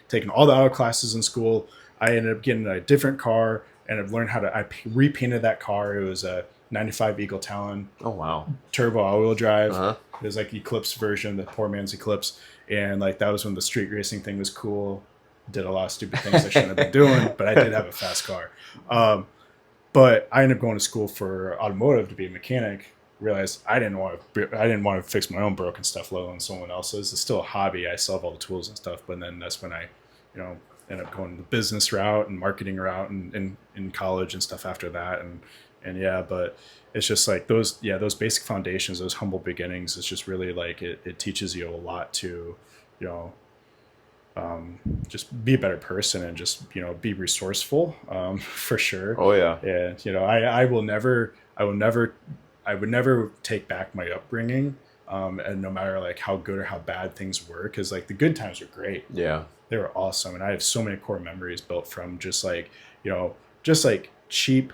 taking all the auto classes in school. I ended up getting a different car. And I've learned I repainted that car. It was a 95 Eagle Talon. Oh, wow. Turbo all-wheel drive. It was like Eclipse version, the poor man's Eclipse. And like that was when the street racing thing was cool. Did a lot of stupid things I shouldn't have been doing, but I did have a fast car. But I ended up going to school for automotive to be a mechanic. Realized I didn't want to fix my own broken stuff, let alone someone else's. It's still a hobby. I still have all the tools and stuff. But then that's when I, ended up going the business route and marketing route and in college and stuff after that. And yeah, but it's just like those basic foundations, those humble beginnings. It's just really like it teaches you a lot to, just be a better person and just, be resourceful, for sure. Oh yeah. And, I would never take back my upbringing. And no matter like how good or how bad things were, because like the good times were great. Yeah. They were awesome. And I have so many core memories built from just like, just like cheap,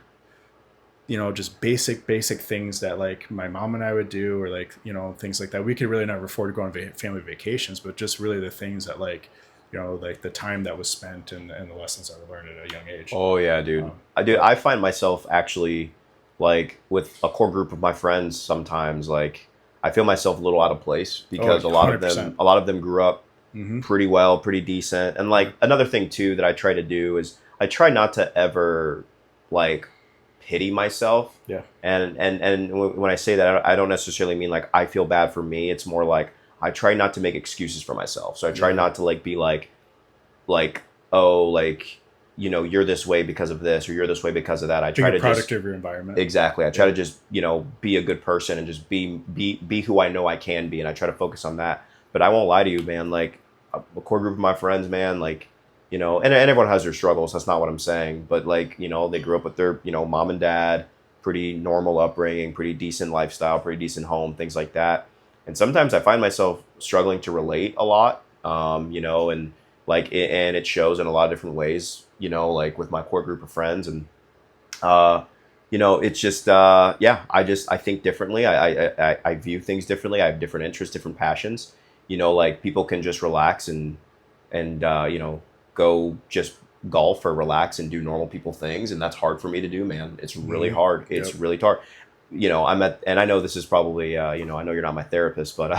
just basic things that like my mom and I would do, or like, things like that. We could really never afford to go on family vacations, but just really the things that like, like the time that was spent and the lessons I learned at a young age. Oh yeah, dude. I find myself actually like with a core group of my friends sometimes, like I feel myself a little out of place because a lot of them grew up pretty well, pretty decent. And like another thing too that I try to do is I try not to ever like pity myself. Yeah. And when I say that, I don't necessarily mean like I feel bad for me. It's more like I try not to make excuses for myself. So I try not to like be like, oh, like, you're this way because of this, or you're this way because of that. I try to product of your environment. Exactly. I try to just, be a good person and just be who I know I can be. And I try to focus on that. But I won't lie to you, man. Like a core group of my friends, man, like, and everyone has their struggles. That's not what I'm saying. But like, they grew up with their, mom and dad, pretty normal upbringing, pretty decent lifestyle, pretty decent home, things like that. And sometimes I find myself struggling to relate a lot, and like, and it shows in a lot of different ways, like with my core group of friends. And it's just I think differently. I view things differently. I have different interests, different passions. Like people can just relax and go just golf or relax and do normal people things, and that's hard for me to do, man. It's really hard. It's Yep. really hard. And I know this is probably I know you're not my therapist, but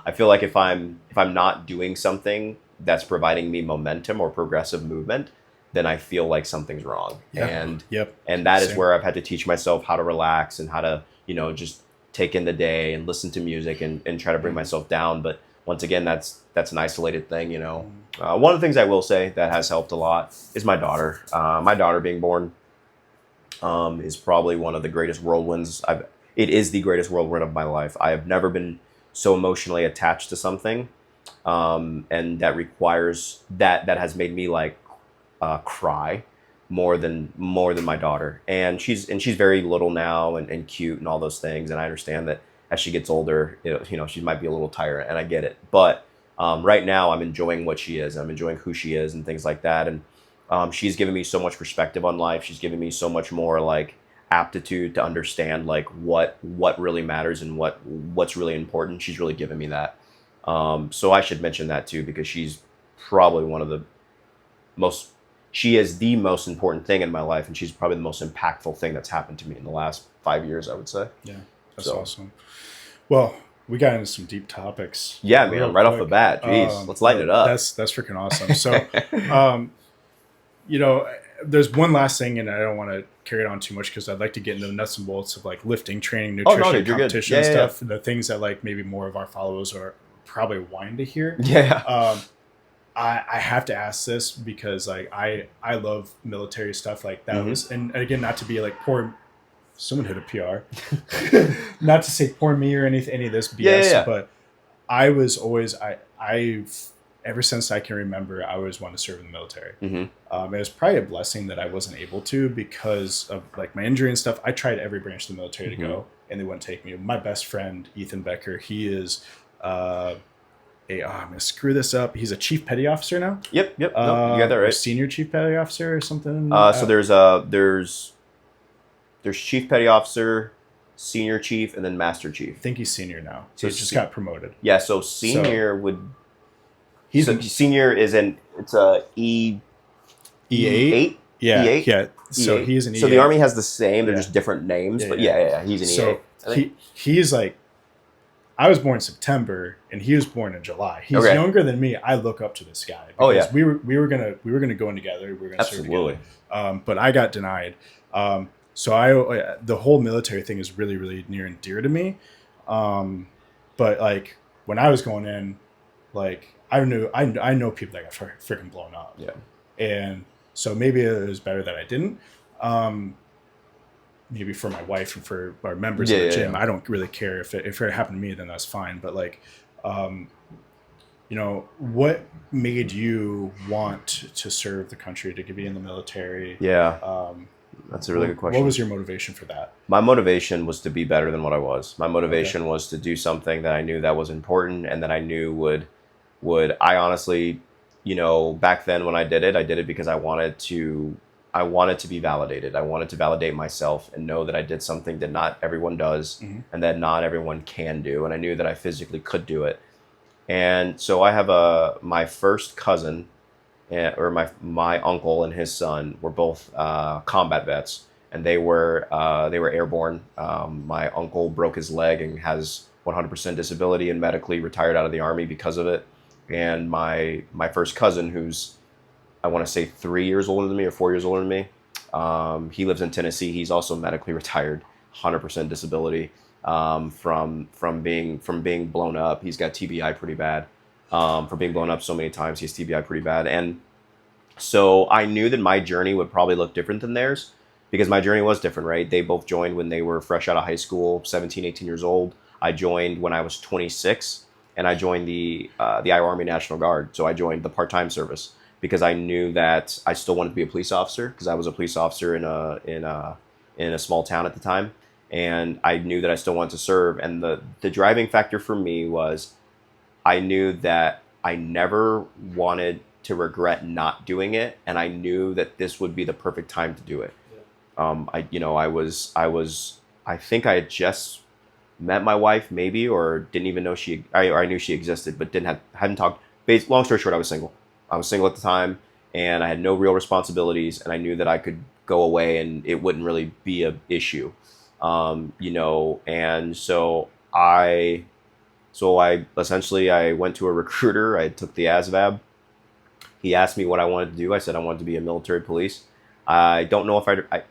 I feel like if I'm not doing something that's providing me momentum or progressive movement, then I feel like something's wrong. Yeah. And Yep. and that is Same. where I've had to teach myself how to relax and how to just take in the day and listen to music and try to bring myself down. But once again, that's an isolated thing. One of the things I will say that has helped a lot is my daughter. My daughter being born is probably one of the greatest whirlwinds it is the greatest whirlwind of my life. I have never been so emotionally attached to something, and that requires that has made me like cry more than my daughter. And she's very little now and cute and all those things. And I understand that as she gets older, she might be a little tired, and I get it. But right now, I'm enjoying what she is. I'm enjoying who she is and things like that. And she's given me so much perspective on life. She's given me so much more like aptitude to understand like what really matters and what's really important. She's really given me that. So I should mention that too, because she's probably one of the most she is the most important thing in my life, and she's probably the most impactful thing that's happened to me in the last 5 years, I would say. Yeah, that's So awesome. Well, we got into some deep topics. yeah, man, real right off quick. the bat, jeez, let's lighten it up. That's freaking awesome. So, um, you know, there's one last thing, and I don't want to carry it on too much because I'd like to get into the nuts and bolts of like lifting, training, Oh no, nutrition, dude, you're good. competition, Yeah, and yeah, stuff. The things that like maybe more of our followers are probably wanting to hear. yeah. I have to ask this because like I love military stuff like that Mhm. was and again not to be like poor someone hit a PR not to say poor me or any of this BS Yeah. but I was always I've ever since I can remember I always wanted to serve in the military. hmm It was probably a blessing that I wasn't able to because of like my injury and stuff. I tried every branch of the military to go and they wouldn't take me. My best friend Ethan Becker, he is I'm gonna screw this up. He's a chief petty officer now. Yep. No, you got that Or right. senior chief petty officer or something. So there's chief petty officer, senior chief, and then master I chief. think he's senior now. So He just got promoted. Yeah. So senior would. He's So senior is it's a E8. Yeah, E8? yeah. So E8. he's an E8. So the Army has the same. They're Yeah. just different names. Yeah, But yeah. yeah, he's an So E8. he's like, I was born in September and he was born in July. He's Okay. younger than me. I look up to this guy. Oh, yeah. because we were gonna go in together. We were gonna serve Absolutely. together. But I got denied. So the whole military thing is really really near and dear to me. But like when I was going in, like I know people that got freaking blown up. Yeah. And so maybe it was better that I didn't. Maybe for my wife and for our members of the gym, I don't really care if it happened to me, then that's fine. But like, what made you want to serve the country, to be in the military? Yeah. That's a really good question. What was your motivation for that? My motivation was to be better than what I was. My motivation was to do something that I knew that was important and that I knew would I honestly, back then when I did it because I wanted to be validated. I wanted to validate myself and know that I did something that not everyone does and that not everyone can do. And I knew that I physically could do it. And so I have my first cousin, or my uncle and his son were both combat vets, and they were airborne. My uncle broke his leg and has 100% disability and medically retired out of the Army because of it. And my first cousin, who's I want to say 3 years older than me or 4 years older than me, he lives in Tennessee. He's also medically retired, 100% disability from being blown up. He's got TBI pretty bad. For being blown up so many times, he has TBI pretty bad. And so I knew that my journey would probably look different than theirs because my journey was different, right? They both joined when they were fresh out of high school, 17, 18 years old. I joined when I was 26, and I joined the Iowa Army National Guard. So I joined the part-time service because I knew that I still wanted to be a police officer because I was a police officer in a small town at the time. And I knew that I still wanted to serve. And the driving factor for me was I knew that I never wanted to regret not doing it. And I knew that this would be the perfect time to do it. I think I had just met my wife maybe, or didn't even know I knew she existed, but hadn't talked. Long story short, I was single. I was single at the time, and I had no real responsibilities, and I knew that I could go away and it wouldn't really be a issue. And so I essentially I went to a recruiter. I took the ASVAB. He asked me what I wanted to do. I said I wanted to be a military police. I don't know if I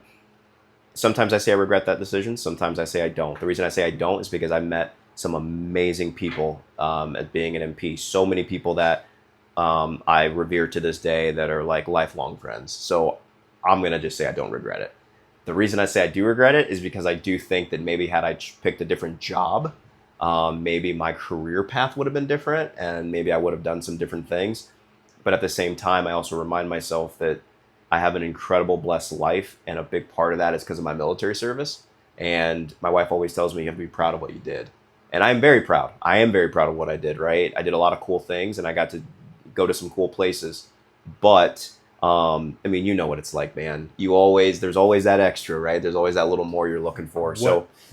sometimes I say I regret that decision. Sometimes I say I don't. The reason I say I don't is because I met some amazing people at being an MP. So many people that I revere to this day that are like lifelong friends. So I'm going to just say I don't regret it. The reason I say I do regret it is because I do think that maybe had I picked a different job, maybe my career path would have been different and maybe I would have done some different things. But at the same time, I also remind myself that I have an incredible, blessed life. And a big part of that is because of my military service. And my wife always tells me you have to be proud of what you did. And I am very proud. I am very proud of what I did, right? I did a lot of cool things and I got to go to some cool places. But, I mean, you know what it's like, man. There's always that extra, right? There's always that little more you're looking for.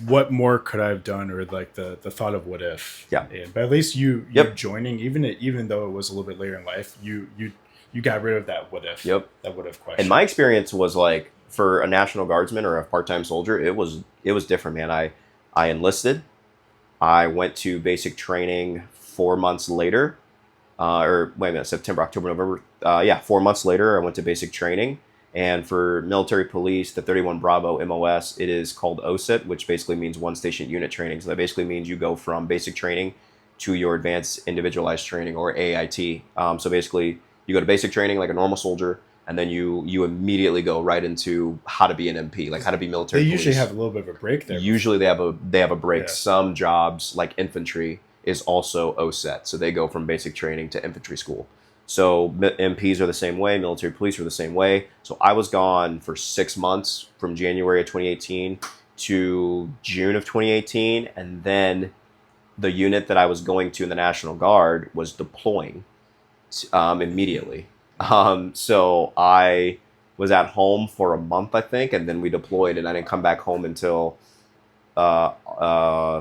What more could I have done, or like the thought of what if? Yeah. But at least you Yep. joining, even though it was a little bit later in life, you got rid of that what if. Yep. That what if question. And my experience was like for a National Guardsman or a part-time soldier, it was different, man. I enlisted. I went to basic training 4 months later, or wait a minute, September, October, November. 4 months later, I went to basic training. And for military police, the 31 Bravo MOS, it is called OSIT, which basically means one station unit training. So that basically means you go from basic training to your advanced individualized training, or AIT. So basically, you go to basic training like a normal soldier, and then you immediately go right into how to be an MP, like how to be military They police. usually have a little bit of a break there. Usually they have a break. Yeah. Some jobs like infantry is also OSET, so they go from basic training to infantry school. So MPs are the same way, military police are the same way. So I was gone for 6 months from January of 2018 to June of 2018, and then the unit that I was going to in the National Guard was deploying immediately. So I was at home for a month, I think, and then we deployed, and I didn't come back home until uh, uh,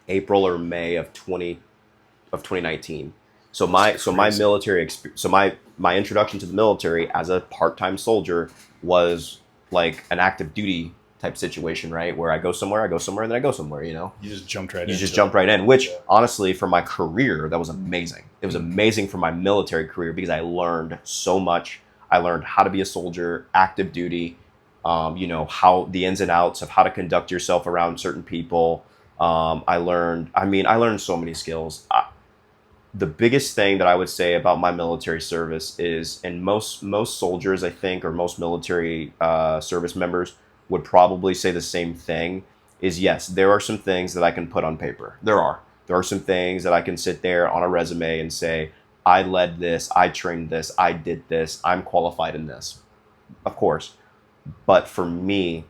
April or May of 2019. So my military experience, so my introduction to the military as a part-time soldier was like an active duty type situation, right? Where I go somewhere, and then I go somewhere, you know? You just jumped right in. You just jump right in, which Yeah. honestly, for my career, that was amazing. It was amazing for my military career because I learned so much. I learned how to be a soldier, active duty, how the ins and outs of how to conduct yourself around certain people. I learned so many skills. The biggest thing that I would say about my military service is, and most soldiers, I think, or most military service members would probably say the same thing, is yes, there are some things that I can put on paper. There are some things that I can sit there on a resume and say, I led this, I trained this, I did this, I'm qualified in this. Of course. But for me,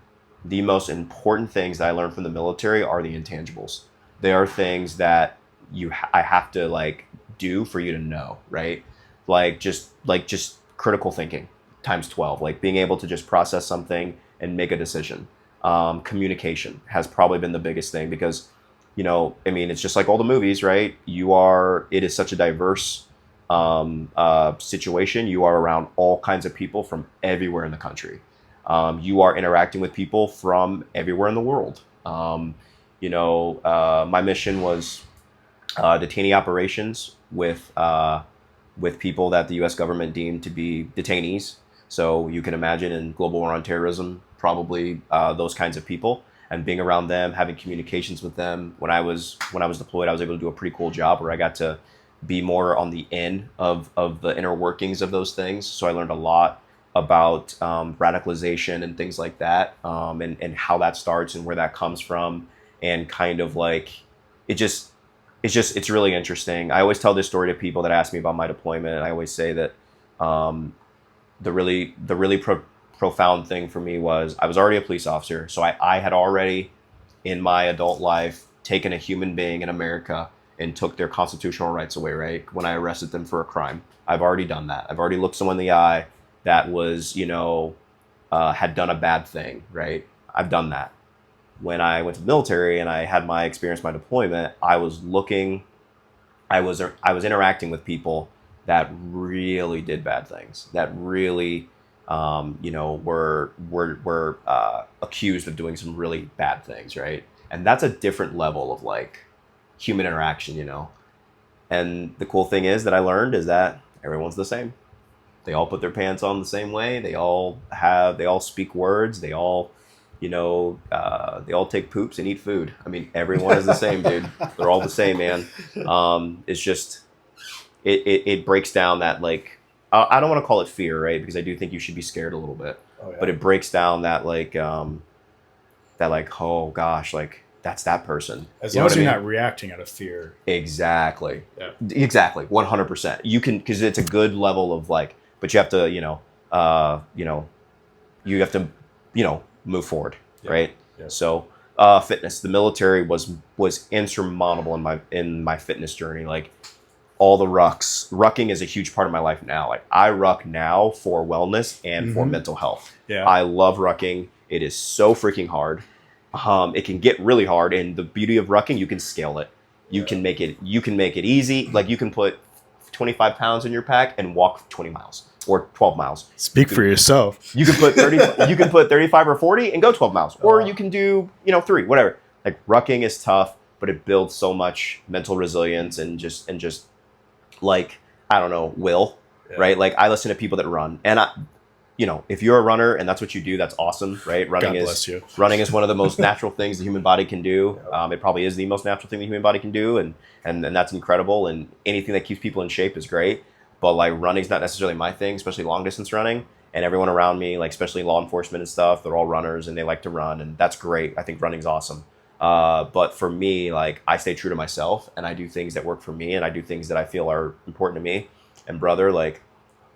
the most important things that I learned from the military are the intangibles. They are things that I have to like do for you to know, right? Like just critical thinking times 12, like being able to just process something and make a decision. Communication has probably been the biggest thing because, it's just like all the movies, right? It is such a diverse situation. You are around all kinds of people from everywhere in the country. You are interacting with people from everywhere in the world. My mission was detainee operations with people that the U.S. government deemed to be detainees. So you can imagine in global war on terrorism, probably those kinds of people, and being around them, having communications with them. When I was deployed, I was able to do a pretty cool job where I got to be more on the end of the inner workings of those things. So I learned a lot about radicalization and things like that, and how that starts and where that comes from, and kind of like it's really interesting. I always tell this story to people that ask me about my deployment, and I always say that the really profound thing for me was I was already a police officer, so I had already in my adult life taken a human being in America and took their constitutional rights away, right? When I arrested them for a crime. I've already done that. I've already looked someone in the eye that was, had done a bad thing, right? I've done that. When I went to the military and I had my experience, my deployment, I was interacting with people that really did bad things, that really, were accused of doing some really bad things, right? And that's a different level of like human interaction, And the cool thing is that I learned is that everyone's the same. They all put their pants on the same way. They all speak words. They all, they all take poops and eat food. I mean, everyone is the same, dude. They're all the same, man. It's just, it breaks down that like, I don't want to call it fear, right? Because I do think you should be scared a little bit, but it breaks down that like, oh gosh, like that's that person. As long as you're not reacting out of fear. Exactly. Yeah. Exactly. 100%. You can, because it's a good level of like, but you have to, you have to, move forward, right? Yeah. So, fitness, the military was insurmountable in my fitness journey. Like all the rucking is a huge part of my life now. Like I ruck now for wellness and for mental health. Yeah. I love rucking. It is so freaking hard. It can get really hard, and the beauty of rucking, you can scale it. You can make it easy. Like you can put 25 pounds in your pack and walk 20 miles or 12 miles. Speak for yourself. You can put 30. You can put 35 or 40 and go 12 miles, or you can do 3, whatever. Like rucking is tough, but it builds so much mental resilience and just like I don't know, right? Like I listen to people that run, and if you're a runner and that's what you do, that's awesome, right? Running is one of the most natural things the human body can do. It probably is the most natural thing the human body can do, and that's incredible. And anything that keeps people in shape is great. But like running's not necessarily my thing, especially long distance running. And everyone around me, like especially law enforcement and stuff, they're all runners and they like to run, and that's great. I think running's awesome. But for me, like I stay true to myself and I do things that work for me and I do things that I feel are important to me. And brother, like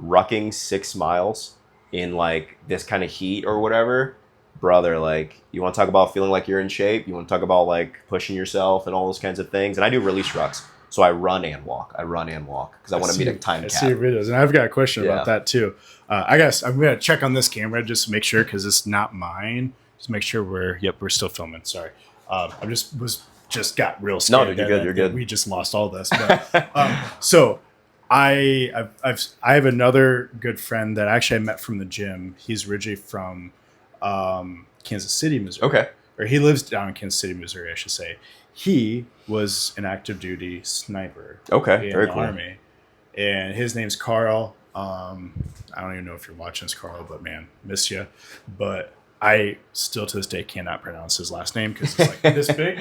rucking 6 miles in like this kind of heat or whatever, brother, like you want to talk about feeling like you're in shape, you want to talk about like pushing yourself and all those kinds of things. And I do release rucks, so I run and walk because I want to meet a time cap. I see your videos, and I've got a question about that too. I guess I'm gonna check on this camera just to make sure, because it's not mine. Just make sure we're still filming. Sorry, I just got real scared. No, dude, you're good. We just lost all this. But, so I have another good friend that actually I met from the gym. He's originally from Kansas City, Missouri. Okay. Or he lives down in Kansas City, Missouri, I should say. He was an active duty sniper. Okay, in very the cool. Army. And his name's Carl. I don't even know if you're watching this, Carl, but man, miss you. But I still to this day cannot pronounce his last name because it's like this big.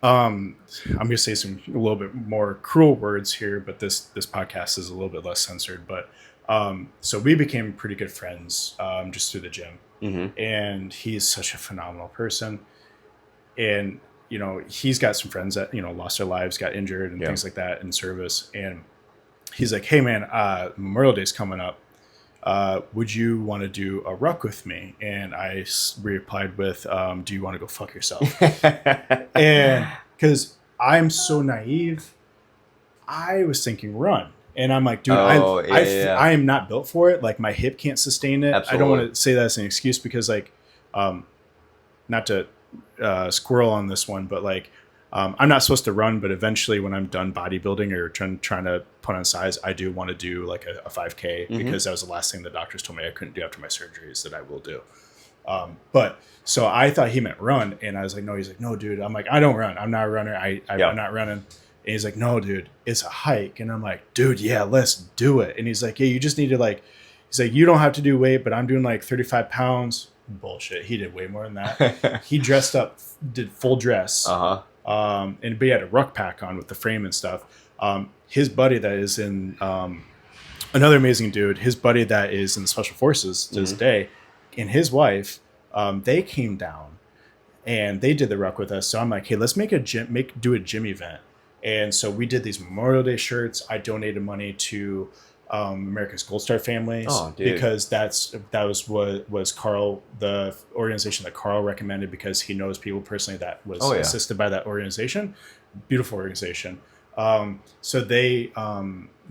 I'm going to say a little bit more cruel words here, but this podcast is a little bit less censored. But so we became pretty good friends just through the gym. Mm-hmm. And he's such a phenomenal person. And, he's got some friends that, lost their lives, got injured and things like that in service. And he's like, hey, man, Memorial Day's coming up. Would you want to do a ruck with me? And I replied with, do you want to go fuck yourself? And because I'm so naive, I was thinking run. And I'm like, dude, I am not built for it. Like my hip can't sustain it. Absolutely. I don't want to say that as an excuse because like, not to squirrel on this one, but like, I'm not supposed to run, but eventually when I'm done bodybuilding or trying to put on size, I do want to do like a 5K because that was the last thing the doctors told me I couldn't do after my surgeries that I will do. But so I thought he meant run, and I was like, no. He's like, no, dude. I'm like, I don't run. I'm not a runner. I'm not running. And he's like, no, dude, it's a hike. And I'm like, dude, yeah, let's do it. And he's like, yeah, you just need to like, he's like, you don't have to do weight, but I'm doing like 35 pounds. Bullshit. He did way more than that. He dressed up, did full dress. But he had a ruck pack on with the frame and stuff. His buddy that is in, another amazing dude, his buddy that is in the Special Forces to this day, and his wife, they came down and they did the ruck with us. So I'm like, hey, let's do a gym event. And so we did these Memorial Day shirts. I donated money to America's Gold Star Families because that was Carl, the organization that Carl recommended because he knows people personally that was assisted by that organization. Beautiful organization. So they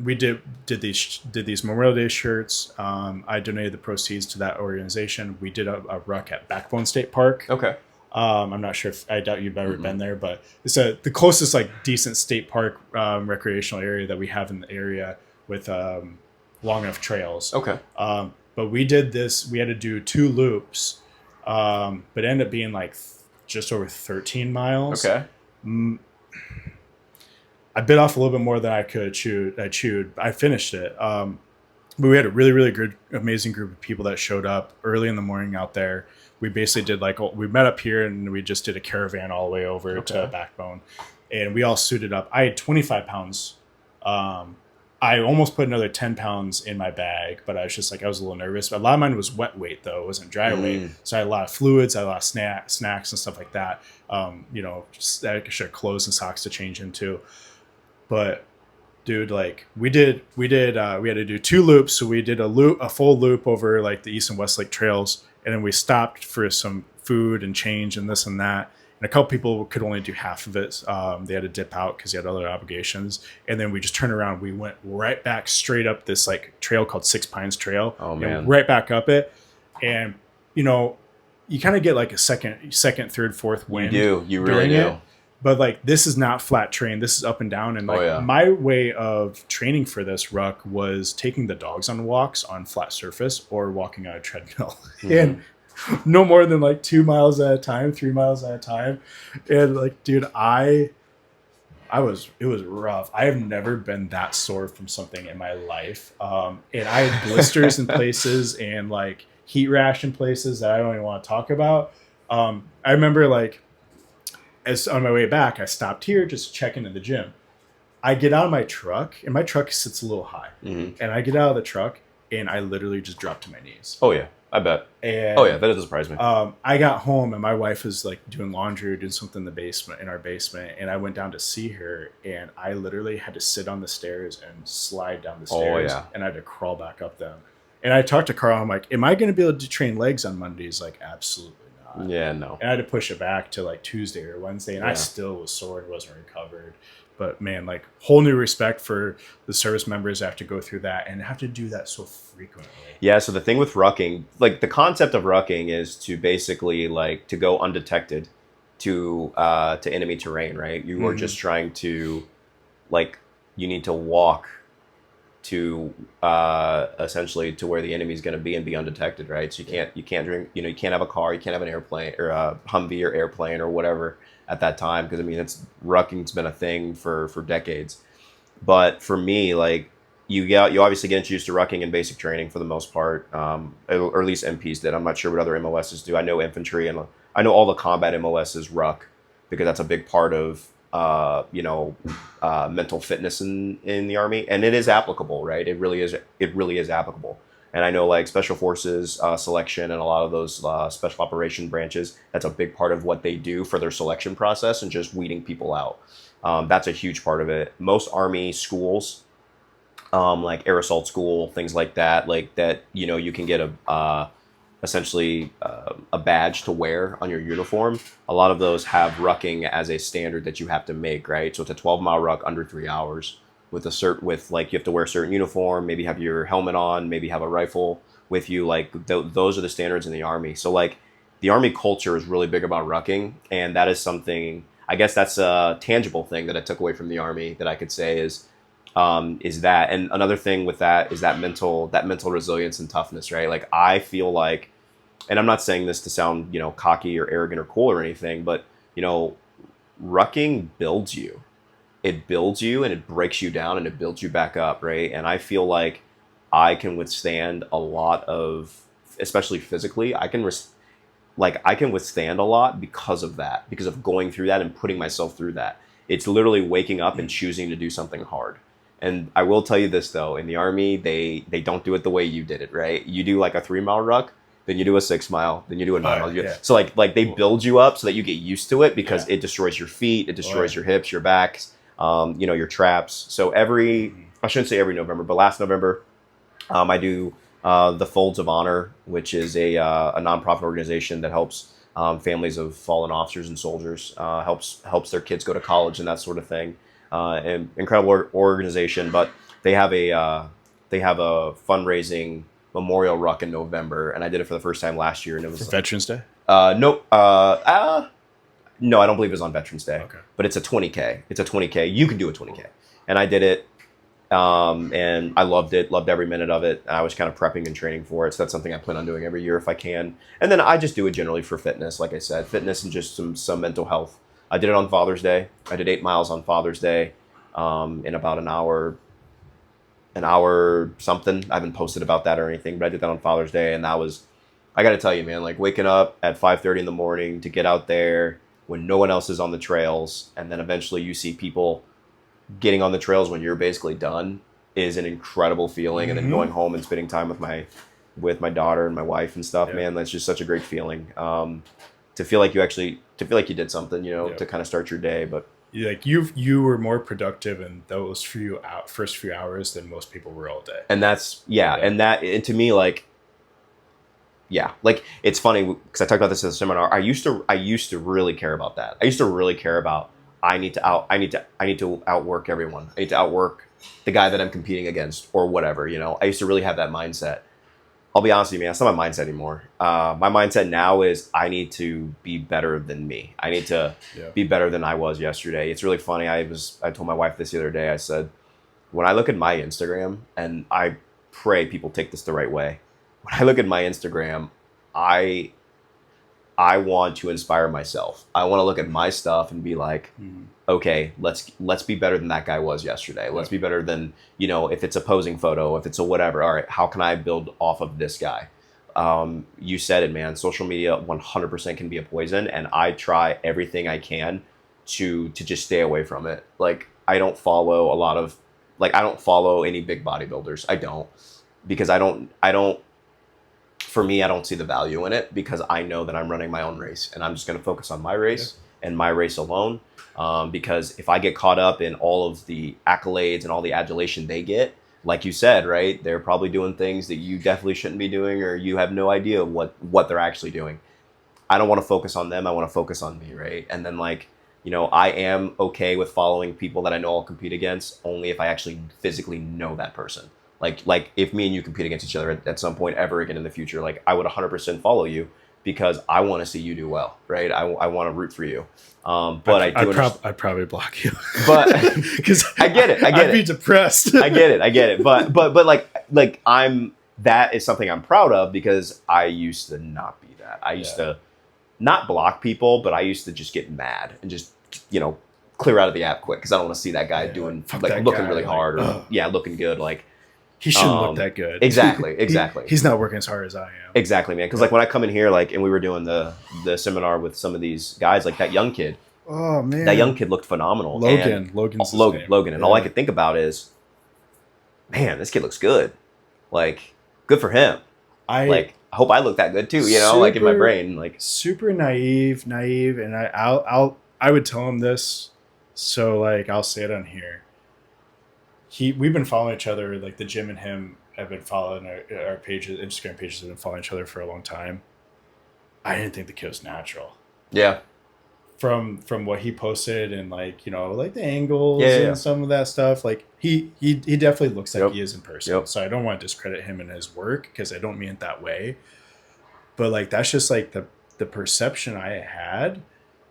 we did these Memorial Day shirts. I donated the proceeds to that organization. We did a ruck at Backbone State Park. Okay. I'm not sure if I doubt you've ever been there, but it's the closest like decent state park recreational area that we have in the area with long enough trails. Okay. But we did this. We had to do 2 loops, but it ended up being like just over 13 miles. Okay. I bit off a little bit more than I could chew. I finished it. But we had a really, really good, amazing group of people that showed up early in the morning out there. We basically did we met up here and we just did a caravan all the way over to Backbone, and we all suited up. I had 25 pounds. I almost put another 10 pounds in my bag, but I was a little nervous. But a lot of mine was wet weight though. It wasn't dry weight. So I had a lot of fluids. I had a lot of snacks and stuff like that. Just extra clothes and socks to change into. But dude, like we had to do 2 loops. So we did a full loop over like the East and West Lake trails. And then we stopped for some food and change and this and that. And a couple people could only do half of it. They had to dip out because they had other obligations. And then we just turned around. We went right back straight up this like trail called Six Pines Trail. Oh man! Right back up it, and you kind of get like a second, third, fourth wind. You really do. It. But like this is not flat terrain. This is up and down. And like my way of training for this ruck was taking the dogs on walks on flat surface or walking on a treadmill. And no more than like 2 miles at a time, 3 miles at a time. And like, dude, it was rough. I have never been that sore from something in my life. And I had blisters in places and like heat rash in places that I don't even want to talk about. I remember like, as on my way back, I stopped here just checking in the gym. I get out of my truck, and my truck sits a little high. And I get out of the truck, and I literally just dropped to my knees. Oh yeah, I bet. And, that doesn't surprise me. I got home, and my wife was like doing laundry or doing something in our basement, and I went down to see her, and I literally had to sit on the stairs and slide down the stairs, and I had to crawl back up them. And I talked to Carl. I'm like, "Am I going to be able to train legs on Mondays?" Like, absolutely. Yeah, no. And I had to push it back to like Tuesday or Wednesday, and I still was sore and wasn't recovered. But man, like whole new respect for the service members that have to go through that and have to do that so frequently. Yeah, so the thing with rucking, like the concept of rucking is to basically like to go undetected to enemy terrain, right? You are just trying to like you need to walk to essentially to where the enemy is going to be and be undetected, right? So you can't drink, you can't have a car, you can't have an airplane or a Humvee or airplane or whatever at that time, because I mean rucking's been a thing for decades. But for me, like you obviously get introduced to rucking in basic training for the most part, or at least MPs did. I'm not sure what other MOSs do. I know infantry and I know all the combat MOSs ruck because that's a big part of mental fitness in the Army, and it is applicable, right? It really is applicable. And I know like special forces selection and a lot of those special operation branches, that's a big part of what they do for their selection process and just weeding people out. That's a huge part of it. Most Army schools, like air assault school, things like that, you can get essentially a badge to wear on your uniform. A lot of those have rucking as a standard that you have to make, right? So it's a 12-mile ruck under 3 hours with you have to wear a certain uniform, maybe have your helmet on, maybe have a rifle with you. Like those are the standards in the Army. So like the Army culture is really big about rucking, and that is something, I guess that's a tangible thing that I took away from the Army that I could say is that. And another thing with that is that mental resilience and toughness, right? Like I feel like, and I'm not saying this to sound, cocky or arrogant or cool or anything, but, rucking builds you. It builds you and it breaks you down and it builds you back up, right? And I feel like I can withstand a lot of, especially physically, I can withstand a lot because of that, because of going through that and putting myself through that. It's literally waking up and choosing to do something hard. And I will tell you this though, in the Army, they don't do it the way you did it, right? You do like a 3-mile ruck, then you do a 6-mile, then you do a 9-mile. Yeah. So like they build you up so that you get used to it, because it destroys your feet, it destroys your hips, your backs, your traps. So I shouldn't say every November, but last November, I do the Folds of Honor, which is a nonprofit organization that helps families of fallen officers and soldiers, helps their kids go to college and that sort of thing. an incredible organization, but they have a fundraising memorial ruck in November, and I did it for the first time last year, and it was For Veterans Day? no, no, I don't believe it was on Veterans Day. Okay. But it's a 20K. It's a 20K. You can do a 20K, and I did it, and I loved it. Loved every minute of it. I was kind of prepping and training for it, so that's something I plan on doing every year if I can. And then I just do it generally for fitness, like I said, fitness and just some mental health. I did it on Father's Day. I did 8 miles on Father's Day, in about an hour something. I haven't posted about that or anything, but I did that on Father's Day, and that was, I got to tell you, man, like waking up at 5:30 in the morning to get out there when no one else is on the trails, and then eventually you see people getting on the trails when you're basically done, is an incredible feeling. And then going home and spending time with my daughter and my wife and stuff, man, that's just such a great feeling. To feel like you did something, to kind of start your day. But like you were more productive in those first few hours than most people were all day. And that's, and to me, like, like it's funny because I talked about this in the seminar. I used to really care about that. I used to really care about I need to outwork everyone. I need to outwork the guy that I'm competing against or whatever. I used to really have that mindset. I'll be honest with you, man, that's not my mindset anymore. My mindset now is I need to be better than me. I need to be better than I was yesterday. It's really funny. I told my wife this the other day. I said, when I look at my Instagram, and I pray people take this the right way. When I look at my Instagram, I want to inspire myself. I want to look at my stuff and be like, okay, let's be better than that guy was yesterday. Let's be better than, if it's a posing photo, if it's a whatever. All right, how can I build off of this guy? You said it, man. Social media 100% can be a poison, and I try everything I can to just stay away from it. Like, I don't follow I don't follow any big bodybuilders. I don't, because for me, I don't see the value in it, because I know that I'm running my own race, and I'm just going to focus on my race and my race alone. Because if I get caught up in all of the accolades and all the adulation they get, like you said, right, they're probably doing things that you definitely shouldn't be doing, or you have no idea what they're actually doing. I don't want to focus on them. I want to focus on me, right? And then, like, I am okay with following people that I know I'll compete against only if I actually physically know that person. Like if me and you compete against each other at some point ever again in the future, like I would 100% follow you, because I want to see you do well, right? I want to root for you. But I'd probably block you, but because I get it. I'd be depressed. I get it. But like that is something I'm proud of, because I used to not be that. I used to not block people, but I used to just get mad and just, clear out of the app quick, because I don't want to see that guy looking really hard, or looking good. Like, he shouldn't look that good. Exactly. He's not working as hard as I am. Exactly, man. Because like when I come in here, like, and we were doing the seminar with some of these guys, like that young kid. Oh man, that young kid looked phenomenal. Logan. And all I could think about is, man, this kid looks good. Like, good for him. I hope I look that good too. Like in my brain, like super naive, and I would tell him this, so like I'll say it on here. We've been following each other, like the gym and him have been following our pages, Instagram pages have been following each other for a long time. I didn't think the kid was natural. Yeah. From what he posted, and like the angles and some of that stuff, like he definitely looks like he is in person. So I don't want to discredit him and his work, because I don't mean it that way. But like that's just like the perception I had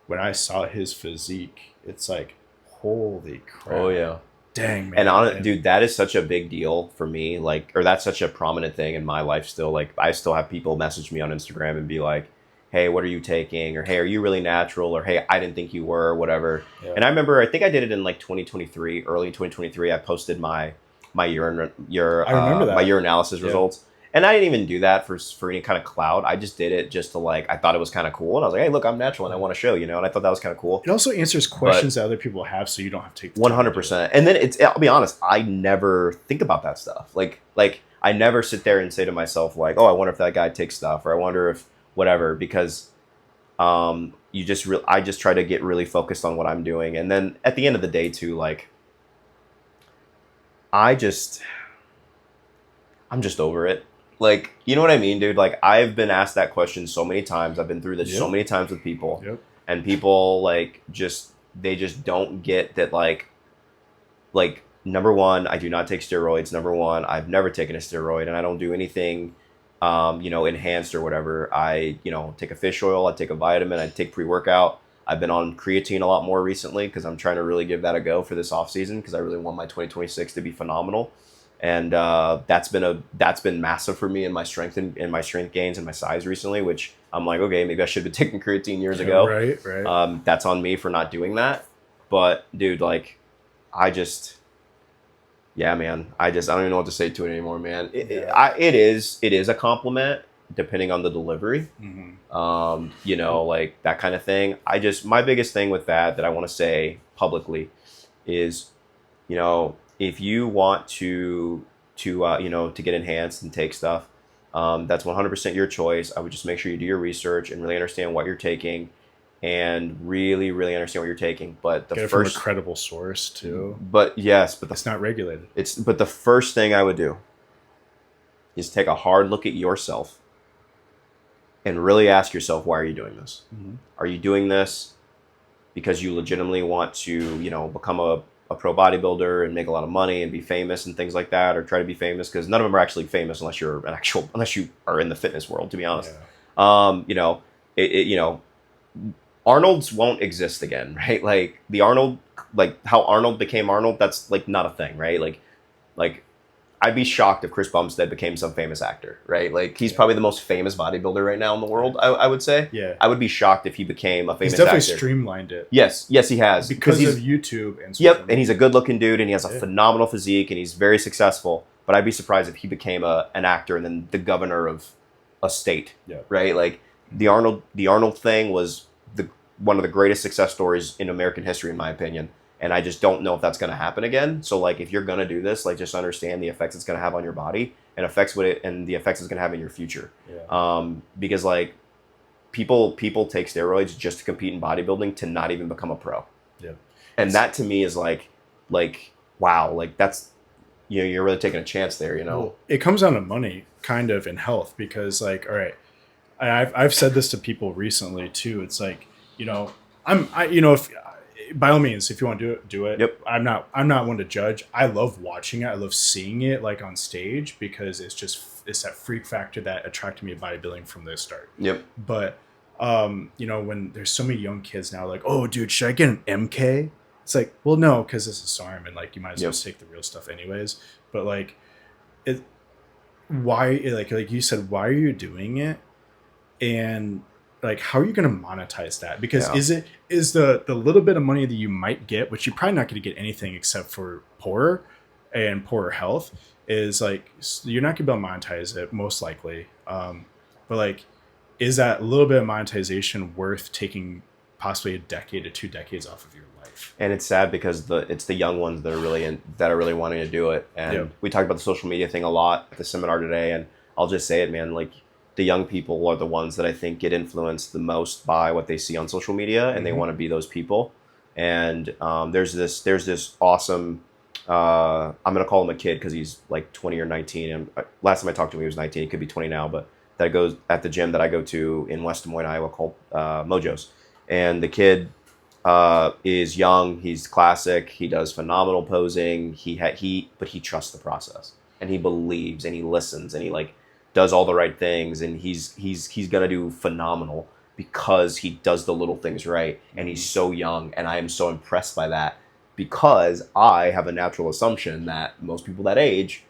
when I saw his physique. It's like, holy crap! Oh yeah. Dang, man. And dude, that is such a big deal for me. Like, or that's such a prominent thing in my life still. Like, I still have people message me on Instagram and be like, hey, what are you taking? Or, hey, are you really natural? Or, hey, I didn't think you were, or whatever. Yeah. And I remember, I think I did it in like 2023, early 2023. I posted my urinalysis results. And I didn't even do that for any kind of clout. I just did it just to like, I thought it was kind of cool. And I was like, hey, look, I'm natural and I want to show, and I thought that was kind of cool. It also answers questions that other people have, so you don't have to take 100%. And then I'll be honest, I never think about that stuff. Like I never sit there and say to myself like, oh, I wonder if that guy takes stuff, or I wonder if whatever, because I just try to get really focused on what I'm doing. And then at the end of the day too, like I'm just over it. Like, you know what I mean, dude? Like, I've been asked that question so many times. I've been through this so many times with people. And people, like, they just don't get that, like, like, number one, I do not take steroids. Number one, I've never taken a steroid, and I don't do anything, enhanced or whatever. I, take a fish oil, I take a vitamin, I take pre-workout. I've been on creatine a lot more recently because I'm trying to really give that a go for this off season because I really want my 2026 to be phenomenal. And that's been massive for me in my strength and my strength gains and my size recently, which I'm like, okay, maybe I should have taken creatine years ago. Right. That's on me for not doing that. But dude, like, yeah, man, I don't even know what to say to it anymore, man. It is a compliment depending on the delivery. Like that kind of thing. My biggest thing with that I want to say publicly is, if you want to get enhanced and take stuff, that's 100% your choice. I would just make sure you do your research and really understand what you're taking, and really, really understand what you're taking. But get it from a credible source too. But yes, but it's not regulated. But the first thing I would do is take a hard look at yourself and really ask yourself, why are you doing this? Are you doing this because you legitimately want to, become a pro bodybuilder and make a lot of money and be famous and things like that, or try to be famous? Because none of them are actually famous unless you are in the fitness world, to be honest. Arnold's won't exist again, right? Like how Arnold became Arnold, that's like not a thing, right? Like I'd be shocked if Chris Bumstead became some famous actor, right? Like he's probably the most famous bodybuilder right now in the world, I would say. Yeah. I would be shocked if he became a famous actor. He's definitely streamlined it. Yes, he has. Because of YouTube and social media. And he's a good looking dude and he has a phenomenal physique and he's very successful. But I'd be surprised if he became an actor and then the governor of a state, right? Like the Arnold thing was one of the greatest success stories in American history, in my opinion. And I just don't know if that's going to happen again. So like, if you're going to do this, like, just understand the effects it's going to have on your body and the effects it's going to have in your future. Because like people take steroids just to compete in bodybuilding to not even become a pro. And that to me is like, wow, like that's, you're really taking a chance there, Well, it comes down to money kind of in health, because like, all right, I've said this to people recently too. It's like, if by all means, if you want to do it. Yep. I'm not one to judge. I love watching it. I love seeing it like on stage, because it's that freak factor that attracted me to bodybuilding from the start. Yep. But when there's so many young kids now, like, oh dude, should I get an MK? It's like, well, no, because it's a SARM and like you might as well take the real stuff anyways. But like, why, like you said, why are you doing it? And like, how are you going to monetize that? Because is the little bit of money that you might get, which you're probably not going to get anything except for poorer health, is like, you're not going to be able to monetize it most likely. But like, is that little bit of monetization worth taking possibly a decade to 2 decades off of your life? And it's sad because it's the young ones that are really wanting to do it. And we talked about the social media thing a lot at the seminar today. And I'll just say it, man, like, the young people are the ones that I think get influenced the most by what they see on social media, and they want to be those people. And there's this awesome, I'm going to call him a kid because he's like 20 or 19. And last time I talked to him, he was 19. He could be 20 now, but that goes at the gym that I go to in West Des Moines, Iowa, called Mojo's. And the kid is young. He's classic. He does phenomenal posing. But he trusts the process, and he believes, and he listens, and he like does all the right things, and he's gonna do phenomenal because he does the little things right, and he's so young, and I am so impressed by that, because I have a natural assumption that most people that age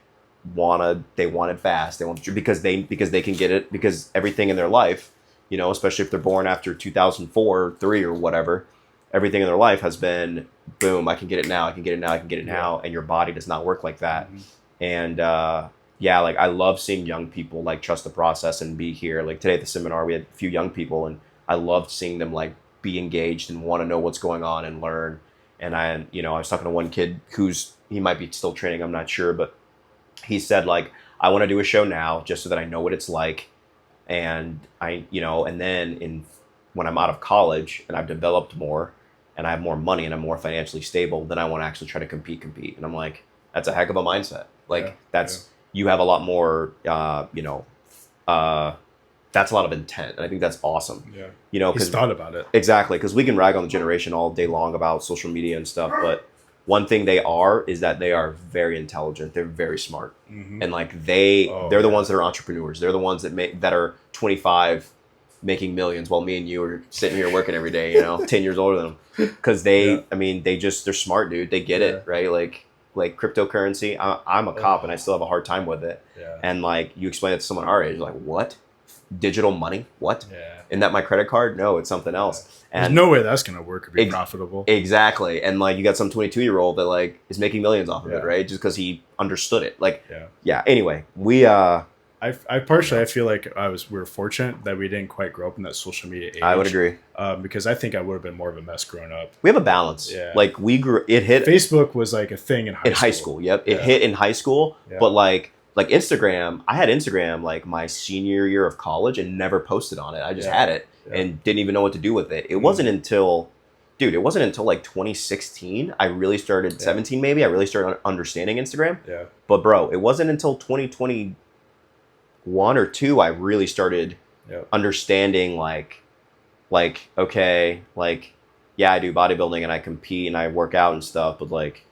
want it fast, because they can get it, because everything in their life, especially if they're born after 2004 or 3 or whatever, everything in their life has been boom, I can get it now, and your body does not work like that. And like, I love seeing young people like trust the process and be here. Like today at the seminar, we had a few young people, and I loved seeing them like be engaged and want to know what's going on and learn. And I was talking to one kid he might be still training, I'm not sure, but he said like, I want to do a show now just so that I know what it's like. And and then when I'm out of college and I've developed more and I have more money and I'm more financially stable, then I want to actually try to compete. And I'm like, that's a heck of a mindset. Like you have a lot more, that's a lot of intent. And I think that's awesome. He's thought about it. Exactly. Because we can rag on the generation all day long about social media and stuff. But one thing they are is that they are very intelligent. They're very smart. And like Oh, they're the yeah. ones that are entrepreneurs. They're the ones that are 25 making millions while me and you are sitting here working every day, 10 years older than them. Cause Yeah. they're smart, dude. They get it, right? Like cryptocurrency. I'm a cop and I still have a hard time with it. Yeah. And like you explain it to someone our age, like, what? Digital money? What? Yeah. Isn't that my credit card? No, it's something else. There's And no way that's gonna work or be profitable. exactly. And like you got some 22-year-old that like is making millions off of it, Yeah. right? Just because he understood it. Like, Yeah. yeah. Anyway, we I partially I feel like we were fortunate that we didn't quite grow up in that social media age. I would agree. Because I think I would have been more of a mess growing up. We have a balance. Yeah. Like it hit Facebook was like a thing in high school. high school. Yep. It hit in high school, Yeah. but like Instagram, I had Instagram like my senior year of college and never posted on it. I just had it and didn't even know what to do with it. It wasn't until like 2016 I really started 17 maybe I really started understanding Instagram. Yeah. But bro, it wasn't until 2021 or 2 I really started understanding like okay, like yeah, I do bodybuilding and I compete and I work out and stuff, but like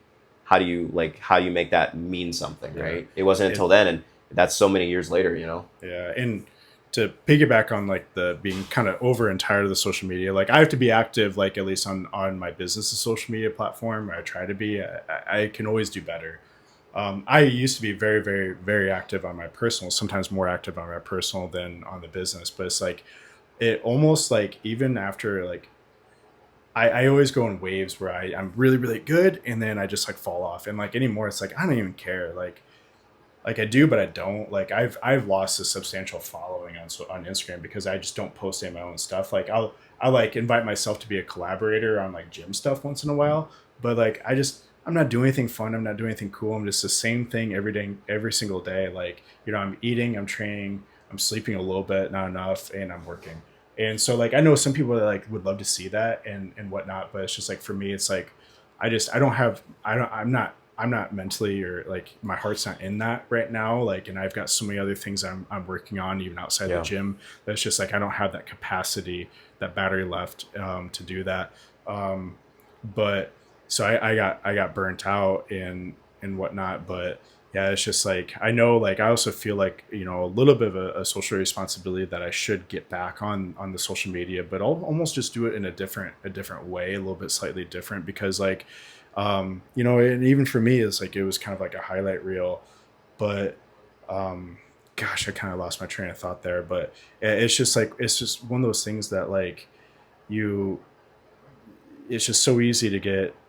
how do you make that mean something, right? It wasn't until then, and that's so many years later, Yeah, and to piggyback on like the being kind of over and tired of the social media, like I have to be active, like at least on my business's social media platform. I try to be. I can always do better. I used to be very, very, very active on my personal, sometimes more active on my personal than on the business. But it's like, it almost like even after like, I always go in waves where I'm really, really good. And then I just like fall off. And like anymore, it's like, I don't even care. Like I do, but I don't. Like I've lost a substantial following on Instagram because I just don't post any of my own stuff. Like I'll like invite myself to be a collaborator on like gym stuff once in a while. But like, I'm not doing anything fun. I'm not doing anything cool. I'm just the same thing every day, every single day. Like, I'm eating, I'm training, I'm sleeping a little bit, not enough, and I'm working. And so like, I know some people that like would love to see that and whatnot, but it's just like, for me, it's like, I'm not mentally or like my heart's not in that right now. Like, and I've got so many other things I'm working on even outside the gym. That's just like, I don't have that capacity, that battery left to do that. But so I got burnt out and whatnot, but yeah, it's just like, I know, like, I also feel like, a little bit of a social responsibility that I should get back on the social media, but I'll almost just do it in a different way, a little bit slightly different, because like, and even for me, it's like, it was kind of like a highlight reel, but, gosh, I kind of lost my train of thought there, but it's just like, it's just one of those things that like it's just so easy to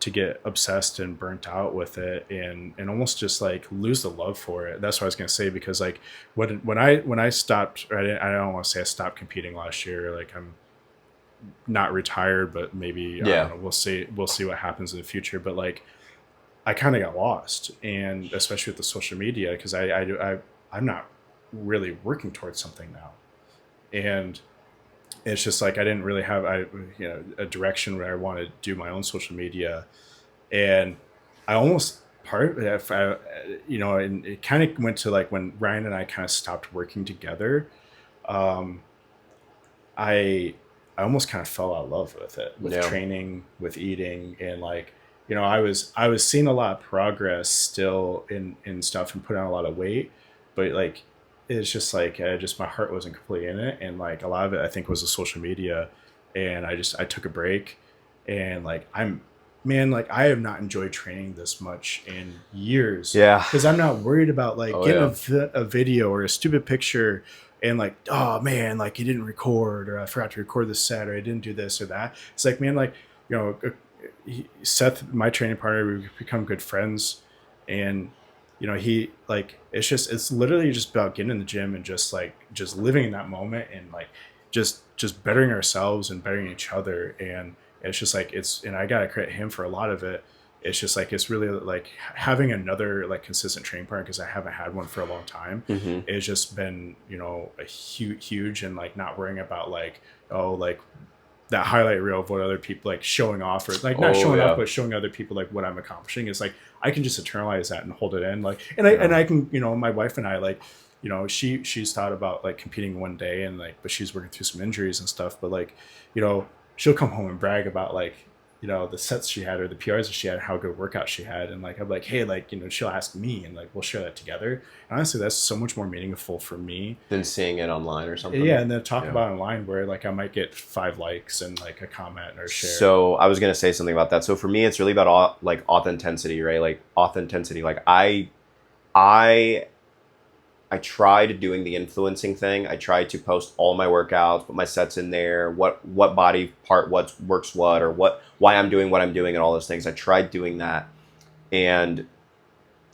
get obsessed and burnt out with it and almost just like lose the love for it. That's what I was going to say, because like when I stopped, I don't want to say I stopped competing last year. Like, I'm not retired, but maybe, I don't know, we'll see what happens in the future. But like, I kind of got lost, and especially with the social media, because I'm not really working towards something now. And it's just like, I didn't really have a direction where I want to do my own social media. And I almost and it kind of went to like when Ryan and I kind of stopped working together. I almost kind of fell out of love with it, with training, with eating, and like, I was seeing a lot of progress still in stuff and putting on a lot of weight, but like, it's just like, my heart wasn't completely in it. And like, a lot of it I think was the social media, and I took a break, and like, I have not enjoyed training this much in years. Yeah. Cause I'm not worried about like getting a video or a stupid picture and like, oh man, like you didn't record, or I forgot to record this set, or I didn't do this or that. It's like, man, like, Seth, my training partner, we've become good friends, and he like, it's literally just about getting in the gym and just living in that moment, and like just bettering ourselves and bettering each other. And it's just like, and I gotta credit him for a lot of it. It's just like, it's really like having another like consistent training partner, because I haven't had one for a long time. Mm-hmm. It's just been, a huge, and like not worrying about like, like that highlight reel of what other people like showing off, or like not showing off, but showing other people like what I'm accomplishing. Is like, I can just internalize that and hold it in, like, and I can, my wife and I, like, she's thought about like competing one day, and like, but she's working through some injuries and stuff, but like, she'll come home and brag about like, the sets she had or the PRs that she had, how good workouts she had. And like, I'm like, hey, like, she'll ask me and like, we'll share that together. And honestly, that's so much more meaningful for me Than seeing it online or something. yeah, and then talk Yeah. about it online where like I might get 5 likes and like a comment or a share. So I was gonna say something about that. So for me, it's really about like authenticity, right? Like authenticity. Like I tried doing the influencing thing. I tried to post all my workouts, put my sets in there, what body part what works what, or why I'm doing what I'm doing, and all those things. I tried doing that, and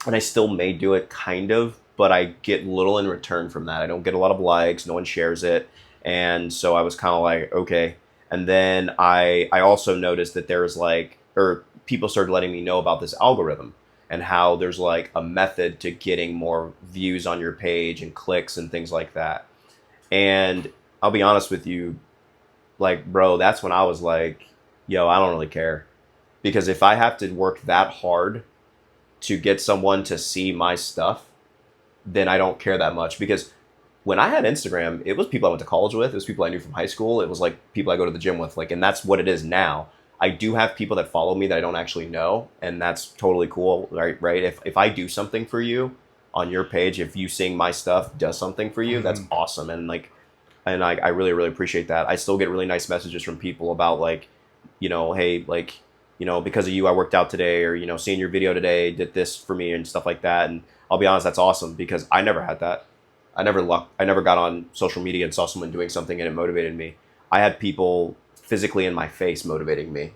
I still may do it kind of, but I get little in return from that. I don't get a lot of likes. No one shares it, and so I was kind of like, okay. And then I also noticed that there's like, or people started letting me know about this algorithm and how there's like a method to getting more views on your page and clicks and things like that. And I'll be honest with you, like, bro, that's when I was like, yo, I don't really care. Because if I have to work that hard to get someone to see my stuff, then I don't care that much. Because when I had Instagram, it was people I went to college with. It was people I knew from high school. It was like people I go to the gym with. Like, and that's what it is now. I do have people that follow me that I don't actually know, and that's totally cool, right? If I do something for you on your page, if you seeing my stuff does something for you, that's awesome. And like, and I really, really appreciate that. I still get really nice messages from people about like, hey, like, because of you, I worked out today, or, seeing your video today did this for me and stuff like that. And I'll be honest, that's awesome because I never had that. I never got on social media and saw someone doing something and it motivated me. I had people physically in my face motivating me,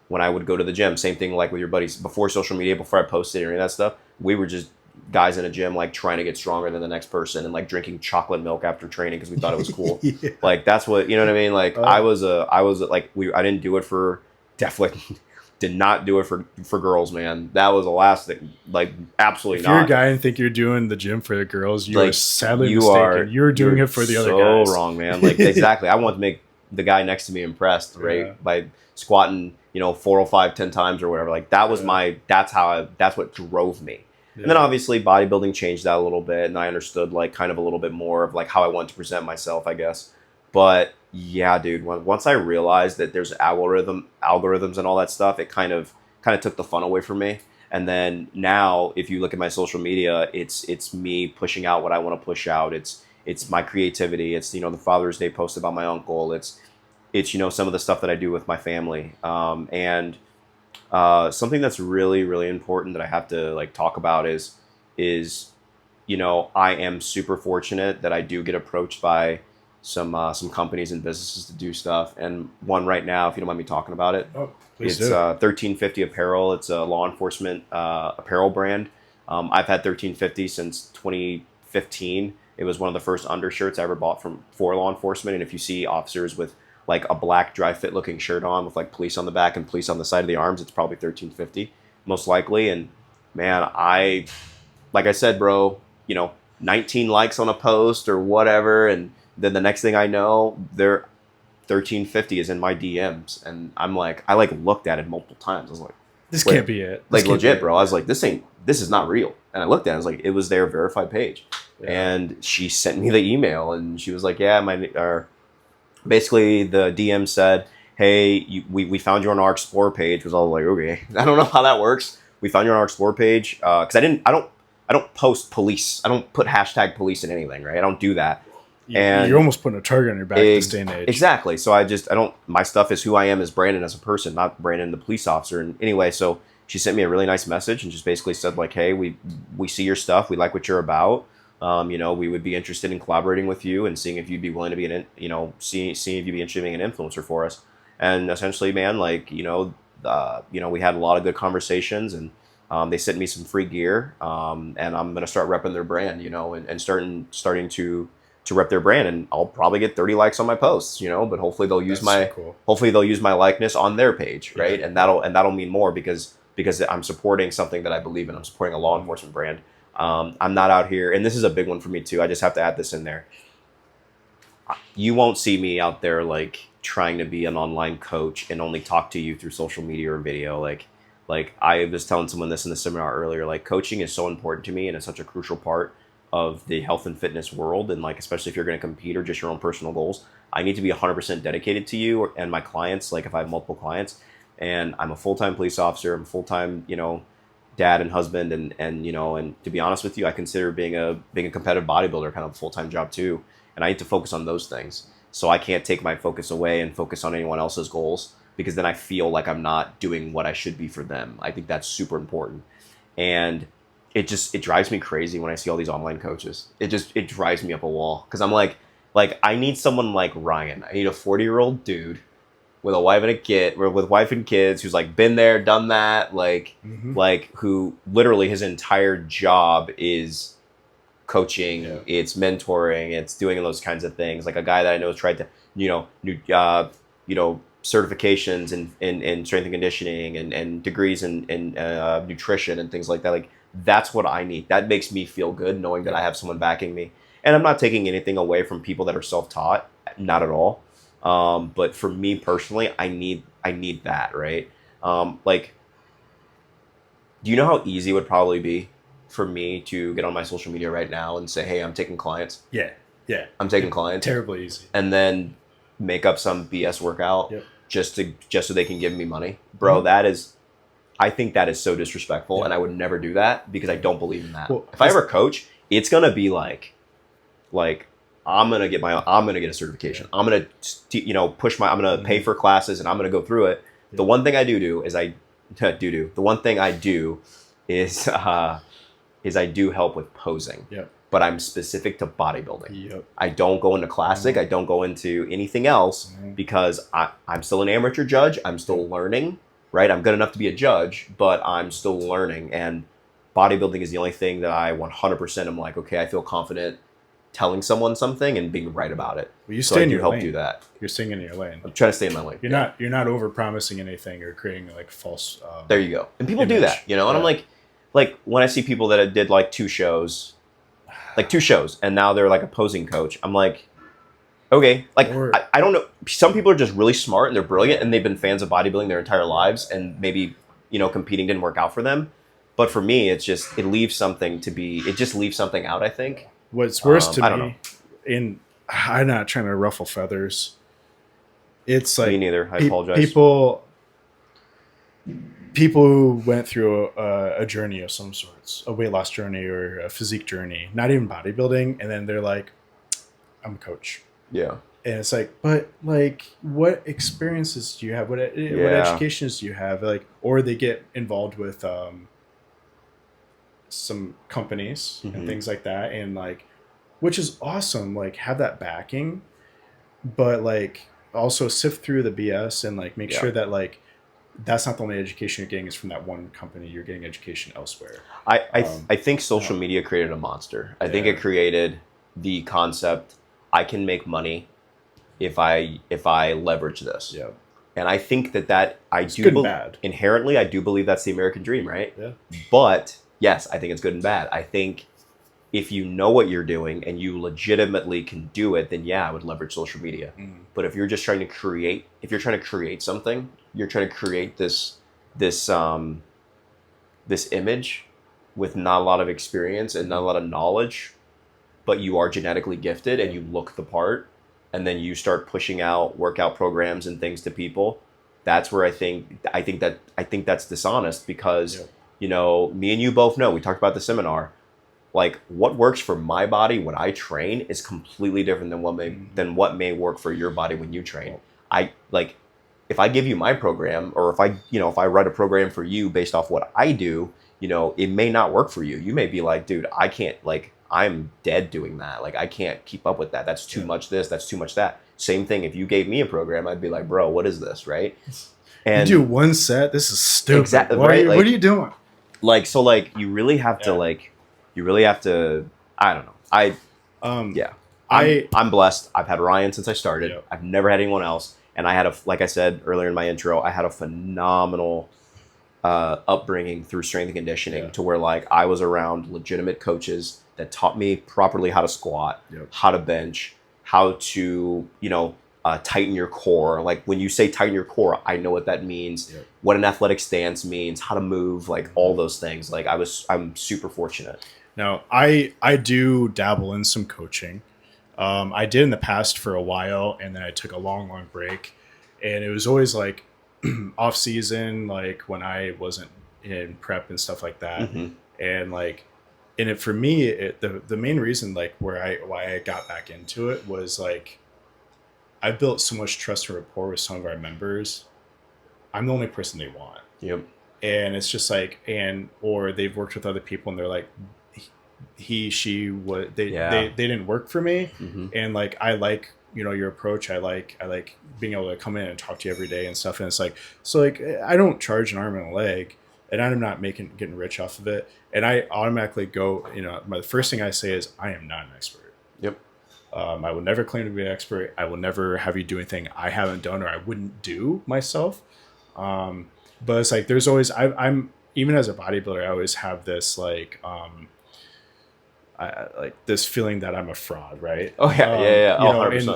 when I would go to the gym. Same thing like with your buddies before social media, before I posted any of that stuff. We were just guys in a gym like trying to get stronger than the next person and like drinking chocolate milk after training because we thought it was cool. Yeah. Like that's what, you know what I mean? Like I was like I didn't do it for, definitely did not do it for girls, man. That was the last thing. Like absolutely not. If you're a guy and think you're doing the gym for the girls, you like, are sadly mistaken. You're doing it for the other guys. So wrong, man. Like exactly. I want to make the guy next to me impressed, right? Yeah. By squatting, 405 10 times or whatever. Like that was that's what drove me. Yeah. And then obviously bodybuilding changed that a little bit, and I understood like kind of a little bit more of like how I want to present myself, I guess. But yeah, dude, once I realized that there's algorithms and all that stuff, it kind of took the fun away from me. And then now if you look at my social media, it's me pushing out what I want to push out. It's my creativity. It's, the Father's Day post about my uncle. It's some of the stuff that I do with my family. And something that's really, really important that I have to like talk about is I am super fortunate that I do get approached by some companies and businesses to do stuff. And one right now, if you don't mind me talking about it, it's 1350 Apparel. It's a law enforcement apparel brand. I've had 1350 since 2015. It was one of the first undershirts I ever bought for law enforcement. And if you see officers with like a black dry fit looking shirt on with like police on the back and police on the side of the arms, it's probably 1350 most likely. And man, like I said, bro, 19 likes on a post or whatever. And then the next thing I know, their 1350 is in my DMs. And I'm like, I like looked at it multiple times. I was like, this can't be it. Like legit, bro. I was like, this is not real. And I looked at it, I was like, it was their verified page. Yeah. And she sent me the email and she was like, yeah, basically the DM said, hey, we found you on our Explore page. Was all like, okay, I don't know how that works. We found you on our Explore page. Cause I don't post police. I don't put hashtag police in anything, right? I don't do that. And you're almost putting a target on your back this day and age. Exactly. So my stuff is who I am as Brandon as a person, not Brandon the police officer. And anyway, so she sent me a really nice message and just basically said like, hey, we see your stuff. We like what you're about. We would be interested in collaborating with you and seeing if you'd be willing to be seeing if you'd be interested in being an influencer for us. And essentially, man, like, we had a lot of good conversations and they sent me some free gear. And I'm going to start repping their brand, and starting to rep their brand, and I'll probably get 30 likes on my posts, but hopefully they'll use hopefully they'll use my likeness on their page. Right. Yeah. And that'll mean more because I'm supporting something that I believe in. I'm supporting a law enforcement brand. I'm not out here, and this is a big one for me too. I just have to add this in there. You won't see me out there like trying to be an online coach and only talk to you through social media or video. Like I was telling someone this in the seminar earlier, like coaching is so important to me and it's such a crucial part of the health and fitness world. And like, especially if you're going to compete or just your own personal goals, I need to be 100% dedicated to you and my clients. Like if I have multiple clients, and I'm a full-time police officer. I'm a full-time, dad and husband, and to be honest with you, I consider being a competitive bodybuilder kind of a full-time job too. And I need to focus on those things. So I can't take my focus away and focus on anyone else's goals, because then I feel like I'm not doing what I should be for them. I think that's super important. And it drives me crazy when I see all these online coaches. It drives me up a wall, because I'm like I need someone like Ryan. I need a 40-year-old dude with a wife and a kid, or with wife and kids, who's like been there, done that, who literally his entire job is coaching, it's mentoring, it's doing those kinds of things. Like a guy that I know has tried to, certifications in strength and conditioning and degrees in nutrition and things like that. Like that's what I need. That makes me feel good knowing that I have someone backing me. And I'm not taking anything away from people that are self-taught, not at all. But for me personally, I need that, right? Do you know how easy it would probably be for me to get on my social media right now and say, hey, I'm taking clients? Yeah. I'm taking clients. Terribly easy. And then make up some BS workout just so they can give me money. Bro, I think that is so disrespectful, and I would never do that because I don't believe in that. Well, if I ever coach, it's gonna be like I'm gonna get a certification. I'm gonna I'm gonna pay for classes, and I'm gonna go through it. The one thing I do is I do help with posing. But I'm specific to bodybuilding. I don't go into classic. I don't go into anything else because I'm still an amateur judge. I'm still learning, right? I'm good enough to be a judge, but I'm still learning. And bodybuilding is the only thing that I 100% am like, okay, I feel confident telling someone something and being right about it. Well, you stay in your lane. Do that. You're staying in your lane. I'm trying to stay in my lane. You're not over promising anything or creating like false. There you go. And people do that, and I'm like when I see people that did like two shows, and now they're like a posing coach. I'm like, okay, I don't know. Some people are just really smart and they're brilliant and they've been fans of bodybuilding their entire lives, and maybe competing didn't work out for them. But for me, it leaves something out, I think. What's worse to me, I'm not trying to ruffle feathers. It's like me neither. I apologize. People who went through a journey of some sorts, a weight loss journey or a physique journey, not even bodybuilding, and then they're like, I'm a coach. Yeah. And it's like, but like, what experiences do you have? What educations do you have? Like, or they get involved with some companies and things like that, and like, which is awesome. Like, have that backing, but like, also sift through the BS and like make sure that like that's not the only education you're getting is from that one company. You're getting education elsewhere. I think social media created a monster. I think it created the concept I can make money if I leverage this. Yeah. And I think that inherently I do believe that's the American dream, right? Yeah. But yes, I think it's good and bad. I think if you know what you're doing and you legitimately can do it, then yeah, I would leverage social media. But if you're just trying to create something, you're trying to create this image with not a lot of experience and not a lot of knowledge, but you are genetically gifted and you look the part, and then you start pushing out workout programs and things to people. That's where I think that's dishonest, because me and you both know, we talked about the seminar, like what works for my body when I train is completely different than what may work for your body when you train. If I give you my program, or if I write a program for you based off what I do, it may not work for you. You may be like, dude, I can't, I'm dead doing that. Like, I can't keep up with that. That's too much this, that's too much that. Same thing, if you gave me a program, I'd be like, bro, what is this, right? And you do one set, this is stupid. Exactly, what right? What are you doing? You really have to, I don't know. I'm blessed. I've had Ryan since I started. Yep. I've never had anyone else. And I had like I said earlier in my intro, I had a phenomenal upbringing through strength and conditioning, to where I was around legitimate coaches that taught me properly how to squat, how to bench, how to, tighten your core. Like, when you say tighten your core, I know what that means, what an athletic stance means, how to move, all those things. I'm super fortunate. Now, I do dabble in some coaching. I did in the past for a while, and then I took a long break, and it was always like off season, like when I wasn't in prep and stuff like that. Mm-hmm. And like, and it, for me, the main reason like why I got back into it was like, I built so much trust and rapport with some of our members. I'm the only person they want. Yep. And it's just like, or they've worked with other people and they're like, she, what they didn't work for me. Mm-hmm. And like, I like, your approach. I like being able to come in and talk to you every day and stuff. And it's like, so like, I don't charge an arm and a leg, and I'm not getting rich off of it. And I automatically go, the first thing I say is, I am not an expert. Yep. I will never claim to be an expert. I will never have you do anything I haven't done or I wouldn't do myself. But it's like, there's always, I'm even as a bodybuilder, I always have this like, like this feeling that I'm a fraud, right? Oh yeah.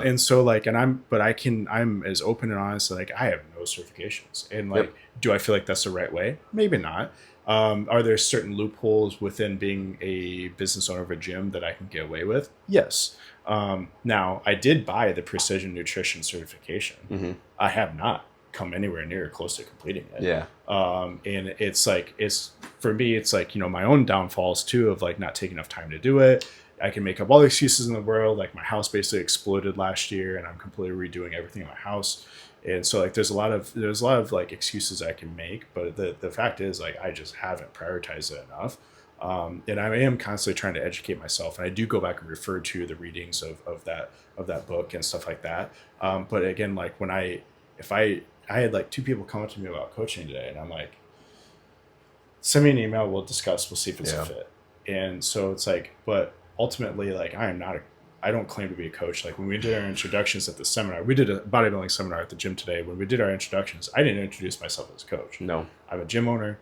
And so like, I'm as open and honest, like I have no certifications, and like, Yep. do I feel like that's the right way? Maybe not. Are there certain loopholes within being a business owner of a gym that I can get away with? Yes. Now I did buy the precision nutrition certification. Mm-hmm. I have not come anywhere near close to completing it. Yeah. And it's like, for me, it's like, my own downfalls too, of like not taking enough time to do it. I can make up all the excuses in the world. Like my house basically exploded last year and I'm completely redoing everything in my house. And so like, there's a lot of like excuses I can make, but the fact is like, I just haven't prioritized it enough. And I am constantly trying to educate myself, and I do go back and refer to the readings of that book and stuff like that. But again, like if I had like 2 people come up to me about coaching today, and I'm like, send me an email, we'll discuss, we'll see if it's a fit. And so it's like, but ultimately, like I don't claim to be a coach. Like when we did our introductions at the seminar, we did a bodybuilding seminar at the gym today. When we did our introductions, I didn't introduce myself as a coach. No. I'm a gym owner.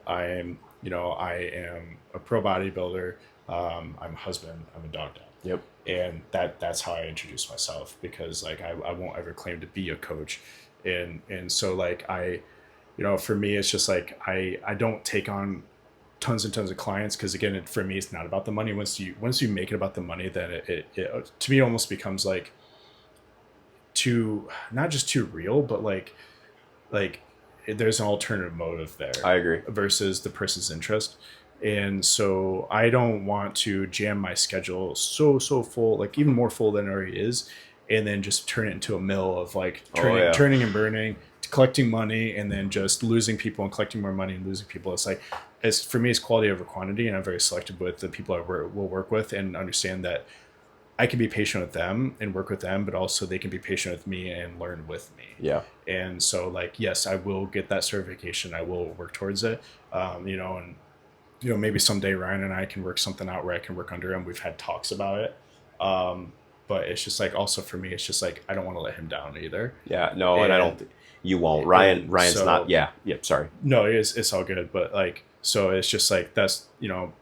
I am a pro bodybuilder. I'm a husband. I'm a dog dad. Yep. And that's how I introduce myself, because like I won't ever claim to be a coach. And so like for me, it's just like I don't take on tons and tons of clients, because again, for me, it's not about the money. Once you make it about the money, then it to me almost becomes like not just too real, but like there's an alternative motive there. I agree. Versus the person's interest. And so I don't want to jam my schedule so full, like even more full than it already is, and then just turn it into a mill of like turning and burning, collecting money, and then just losing people and collecting more money and losing people. It's like, for me, it's quality over quantity, and I'm very selective with the people I will work with, and understand that I can be patient with them and work with them, but also they can be patient with me and learn with me. Yeah. And so like, yes, I will get that certification. I will work towards it. And maybe someday Ryan and I can work something out where I can work under him. We've had talks about it. But it's just like, also for me, it's just like, I don't want to let him down either. Yeah, no, and I don't, you won't. Ryan's so, not, sorry. No, it's all good. But like, so it's just like, that's,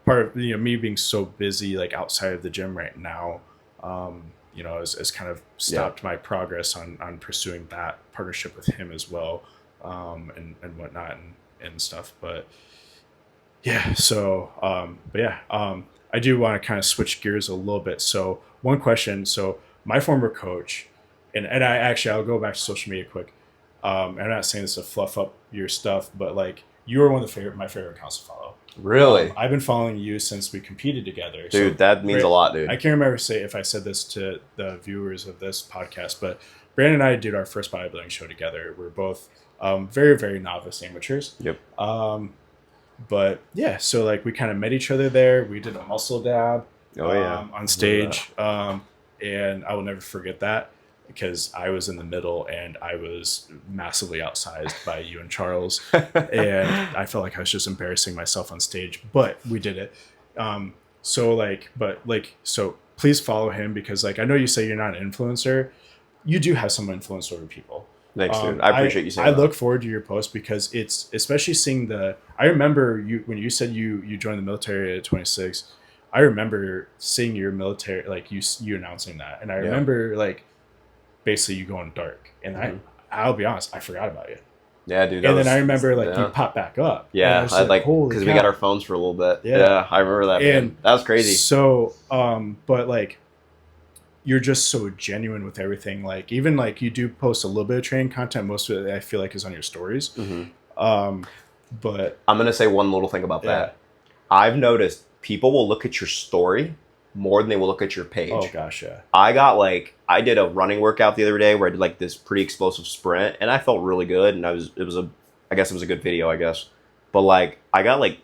part of, me being so busy, like outside of the gym right now, has kind of stopped my progress on pursuing that partnership with him as well, and whatnot and stuff. But yeah, so, I do want to kind of switch gears a little bit. So one question, so my former coach, and I'll go back to social media quick. I'm not saying this to fluff up your stuff, but like, you are one of my favorite accounts to follow. Really? I've been following you since we competed together. Dude, that means a lot, dude. I can't remember if I said this to the viewers of this podcast, but Brandon and I did our first bodybuilding show together. We're both very, very novice amateurs. Yep. But yeah, so like we kind of met each other there. We did a muscle dab on stage. And I will never forget that, because I was in the middle and I was massively outsized by you and Charles. And I felt like I was just embarrassing myself on stage, but we did it. So please follow him, because like, I know you say you're not an influencer. You do have some influence over people. Thanks, dude. I appreciate you saying that. I look forward to your post, because it's especially seeing I remember when you said you joined the military at 26, I remember seeing your military, like you announcing that. And I remember like basically you going dark, and I'll be honest, I forgot about you. Yeah, dude. And then I remember like you popped back up. Yeah, I like, because we got our phones for a little bit. Yeah, I remember that. And that was crazy. So, but like, you're just so genuine with everything. Like even like you do post a little bit of training content. Most of it I feel like is on your stories. Um, but I'm gonna say one little thing about Yeah. that. I've noticed people will look at your story more than they will look at your page. oh gosh, yeah. I did a running workout the other day where I did like this pretty explosive sprint, and I felt really good, and I guess it was a good video, I guess. But like I got like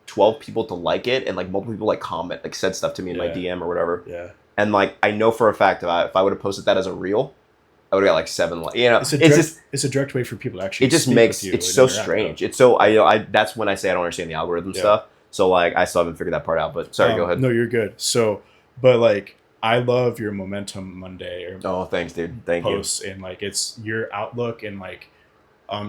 12 people to like it, and like multiple people like comment, like said stuff to me in my Yeah. DM or whatever. Yeah. And like I know for a fact that if I would have posted that as a reel, I would have got like 7 likes. You know, It's a direct way for people to actually. it just speak makes with you it's and so interact, strange. though. It's so I that's when I say I don't understand the algorithm Yeah. stuff. So like I still haven't figured that part out. But sorry, go ahead. No, you're good. So, but like I love your Momentum Monday or Oh, thanks, dude. Thank you. posts and like it's your outlook and like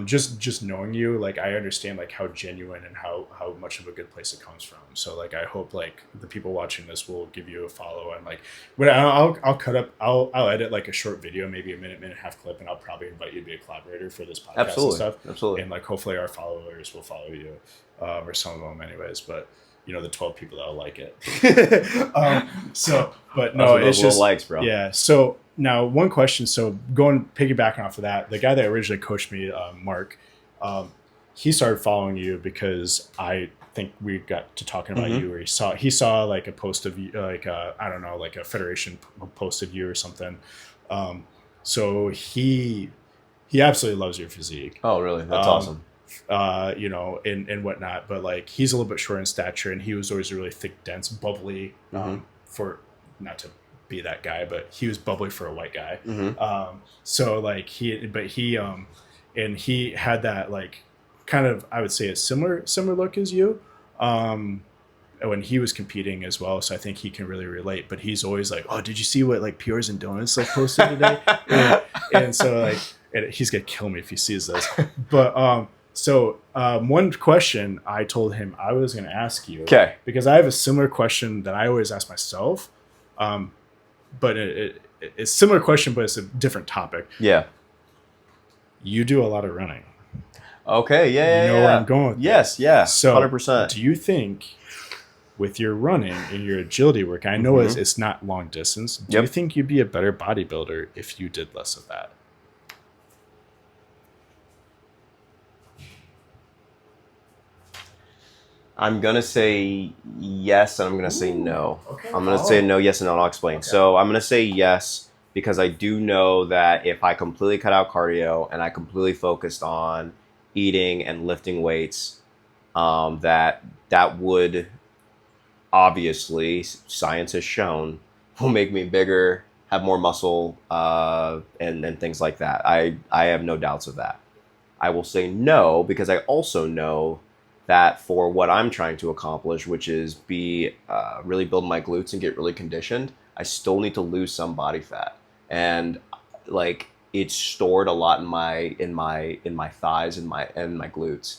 just knowing you, like I understand like how genuine and how much of a good place it comes from. So like I hope like the people watching this will give you a follow, and like when I'll cut up I'll edit like a short video, maybe a minute and a half clip, and I'll probably invite you to be a collaborator for this podcast Absolutely. and stuff. Absolutely. And like hopefully our followers will follow you, or some of them anyways, but you know the 12 people that'll like it. So but no, Those it's little just likes, bro. yeah. So now one question. So going piggybacking off of that, the guy that originally coached me, Mark, he started following you because I think we got to talking about you, where he saw like a post of you, like I don't know, like a federation posted you or something. So he absolutely loves your physique. Oh, really? That's awesome. You know, and whatnot, but like he's a little bit short in stature, and he was always really thick, dense, bubbly. For not to be that guy, but he was bubbly for a white guy. So like he and he had that like kind of, I would say, a similar look as you. When he was competing as well, so I think he can really relate. But he's always like, "Oh, did you see what like Pures and Donuts like posted today?" and so like, and he's gonna kill me if he sees this. But so one question I told him I was gonna ask you, Okay. because I have a similar question that I always ask myself, but it's a similar question, but it's a different topic. Yeah. You do a lot of running. Okay. Yeah. You know where I'm going with Yes. Yeah. So 100%. do you think with your running and your agility work, I know it's not long distance, do you think you'd be a better bodybuilder if you did less of that? I'm going to say yes, and I'm going to say no. Okay. I'm going to say no, yes, and no, and I'll explain. Okay. So I'm going to say yes, because I do know that if I completely cut out cardio and I completely focused on eating and lifting weights, that would obviously, science has shown, will make me bigger, have more muscle, and things like that. I have no doubts of that. I will say no, because I also know that for what I'm trying to accomplish, which is really build my glutes and get really conditioned, I still need to lose some body fat. And like it's stored a lot in my thighs and my glutes.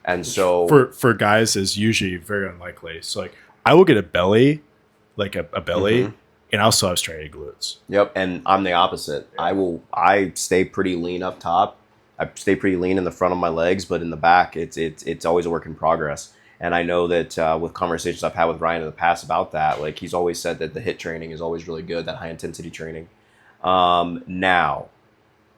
And so for guys is usually very unlikely. So like I will get a belly, like a belly, and I'll still have straight glutes. Yep, and I'm the opposite. Yeah. I stay pretty lean up top. I stay pretty lean in the front of my legs, but in the back, it's always a work in progress. And I know that with conversations I've had with Ryan in the past about that, like he's always said that the HIIT training is always really good, that high intensity training. Now,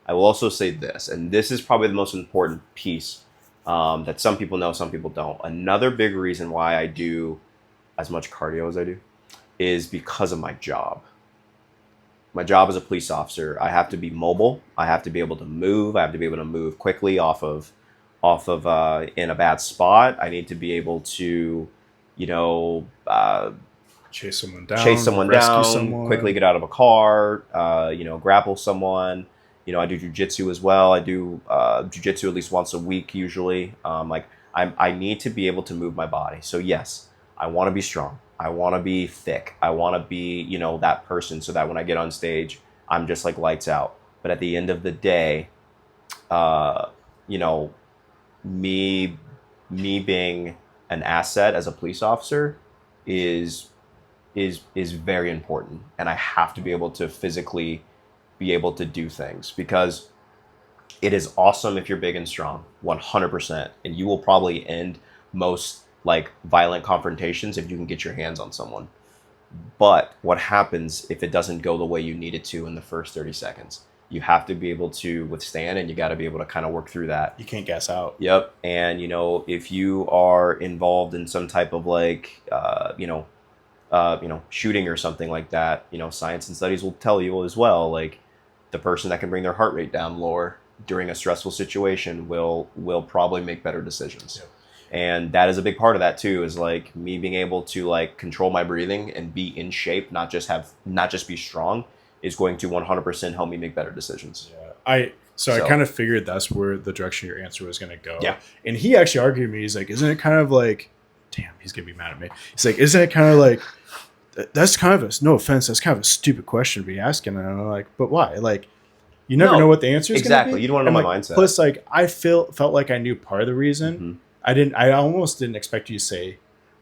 I will also say this, and this is probably the most important piece that some people know, some people don't. Another big reason why I do as much cardio as I do is because of my job. My job as a police officer, I have to be mobile. I have to be able to move. I have to be able to move quickly off of in a bad spot. I need to be able to, Chase someone down, someone. quickly get out of a car, grapple someone. I do jujitsu as well. I do jujitsu at least once a week usually. I need to be able to move my body. So yes, I want to be strong. I want to be thick. I want to be, that person so that when I get on stage, I'm just like lights out. But at the end of the day, me being an asset as a police officer is very important. And I have to be able to physically be able to do things, because it is awesome if you're big and strong, 100%. And you will probably end most like violent confrontations if you can get your hands on someone. But what happens if it doesn't go the way you need it to in the first 30 seconds? You have to be able to withstand, and you got to be able to kind of work through that. You can't gas out. Yep. And, you know, if you are involved in some type of like, shooting or something like that, you know, science and studies will tell you as well, like the person that can bring their heart rate down lower during a stressful situation will probably make better decisions. Yep. And that is a big part of that too, is like me being able to like control my breathing and be in shape, not just be strong, is going to 100% help me make better decisions. Yeah. I kind of figured that's where the direction your answer was going to go. Yeah. And he actually argued with me. He's like, isn't it kind of like, damn, he's going to be mad at me. He's like, isn't it kind of like, that's kind of no offense, that's kind of a stupid question to be asking. And I'm like, but why? Like, you never know what the answer is going to be. Exactly. You don't want to know my mindset. Plus, like, I felt like I knew part of the reason. Mm-hmm. I almost didn't expect you to say,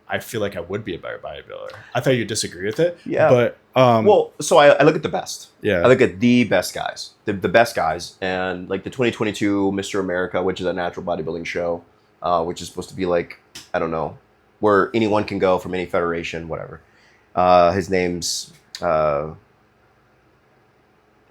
I feel like I would be a better bodybuilder. I thought you'd disagree with it. Yeah. But, so I look at the best. Yeah. I look at the best guys, the best guys. And like the 2022 Mr. America, which is a natural bodybuilding show, which is supposed to be like, I don't know, where anyone can go from any federation, whatever. His name's, I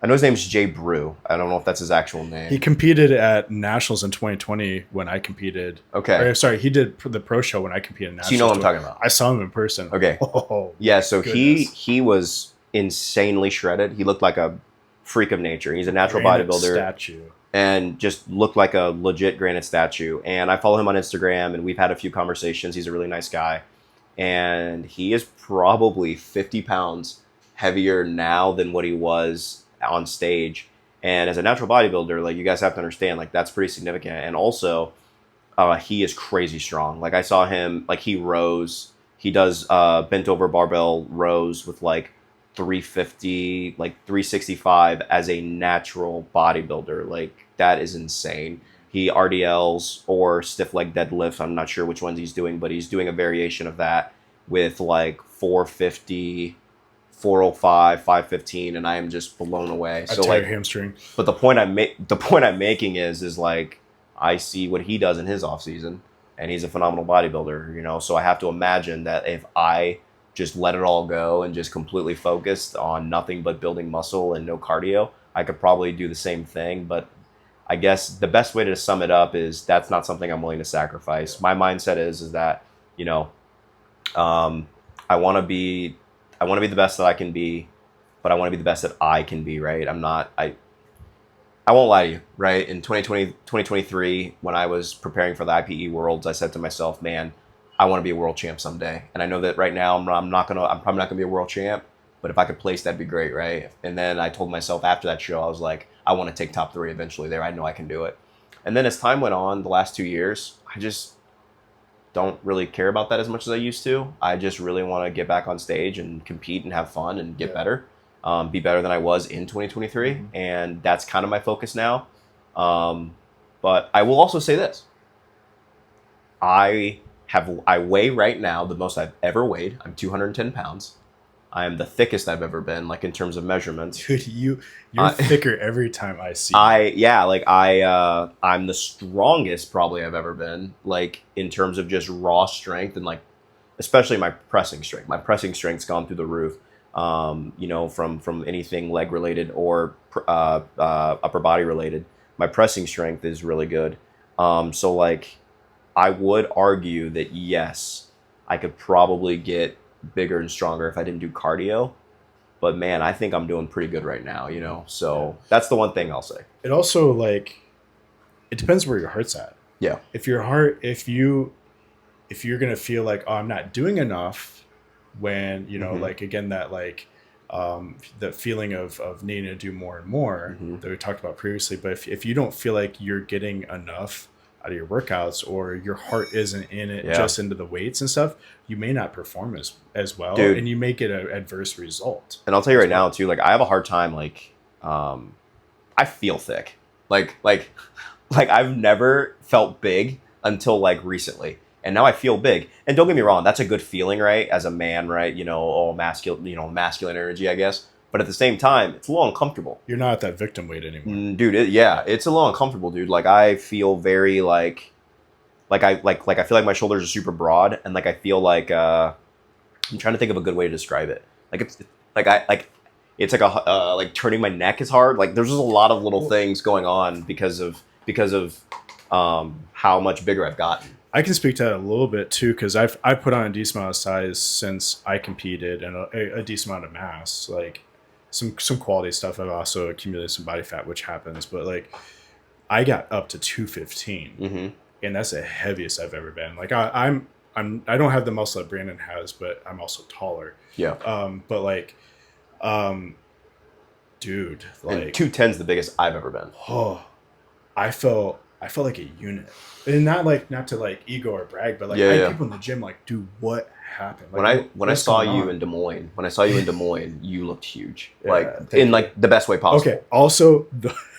know his name's Jay Brew. I don't know if that's his actual name. He competed at Nationals in 2020 when I competed. Okay. Or, sorry, he did the pro show when I competed in Nationals. So you know what I'm talking about. I saw him in person. Okay. Oh, yeah, so goodness. he was insanely shredded. He looked like a freak of nature. He's a natural bodybuilder. Statue. And just looked like a legit granite statue. And I follow him on Instagram, and we've had a few conversations. He's a really nice guy. And he is probably 50 pounds heavier now than what he was on stage. And as a natural bodybuilder, like, you guys have to understand, like, that's pretty significant. And also, he is crazy strong. Like, I saw him, like, he rows. He does bent over barbell rows with like 350, like 365 as a natural bodybuilder. Like, that is insane. He RDLs or stiff leg deadlifts. I'm not sure which ones he's doing, but he's doing a variation of that with like 450, 405, 515, and I am just blown away. So like hamstring. But the point I'm making is like, I see what he does in his off season, and he's a phenomenal bodybuilder, you know. So I have to imagine that if I just let it all go and just completely focused on nothing but building muscle and no cardio, I could probably do the same thing. But I guess the best way to sum it up is that's not something I'm willing to sacrifice. My mindset is that, you know, I want to be the best that I can be, but I want to be the best that I can be, right? I won't lie to you, right? In 2023, when I was preparing for the IPE Worlds, I said to myself, man, I want to be a world champ someday. And I know that right now I'm probably not going to be a world champ, but if I could place, that'd be great, right? And then I told myself after that show, I was like, I want to take top 3 eventually there. I know I can do it. And then as time went on, the last 2 years, I just don't really care about that as much as I used to. I just really want to get back on stage and compete and have fun and get better, be better than I was in 2023. Mm-hmm. And that's kind of my focus now. But I will also say this. I weigh right now the most I've ever weighed. I'm 210 pounds. I am the thickest I've ever been, like in terms of measurements. Dude, you're thicker every time I see you. I'm the strongest probably I've ever been, like in terms of just raw strength and like, especially my pressing strength. My pressing strength's gone through the roof. You know, from anything leg related or upper body related. My pressing strength is really good. So like, I would argue that yes, I could probably get bigger and stronger if I didn't do cardio, but man, I think I'm doing pretty good right now, you know. So that's the one thing I'll say. It also, like, it depends where your heart's at. Yeah. If you're gonna feel like, oh, I'm not doing enough, when, you know, like, again, that like the feeling of needing to do more and more that we talked about previously. But if you don't feel like you're getting enough out of your workouts, or your heart isn't in it, just into the weights and stuff, you may not perform as well. Dude. And you may get an adverse result. And I'll tell you right now too, like, I have a hard time, like, I feel thick. Like I've never felt big until like recently. And now I feel big. And don't get me wrong, that's a good feeling, right? As a man, right? You know, all masculine energy, I guess. But at the same time, it's a little uncomfortable. You're not at that victim weight anymore. Dude, it's a little uncomfortable, dude. Like, I feel very I feel like my shoulders are super broad, and like I feel like I'm trying to think of a good way to describe it. Like it's like I like it's like a like turning my neck is hard. Like there's just a lot of little things going on because of how much bigger I've gotten. I can speak to that a little bit too, because I've put on a decent amount of size since I competed, and a decent amount of mass, like some quality stuff. I've also accumulated some body fat, which happens, but like I got up to 215, Mm-hmm. and that's the heaviest I've ever been. Like I don't have the muscle that Brandon has, but I'm also taller. Yeah. But like, dude, like And 210's the biggest I've ever been. oh, I felt like a unit, and not to like ego or brag, but like Yeah, I had yeah. people in the gym like, dude, what happened? Like, When I what's saw going you on? in Des Moines, you looked huge. Yeah, Like thank in you. like the best way possible. Okay. Also,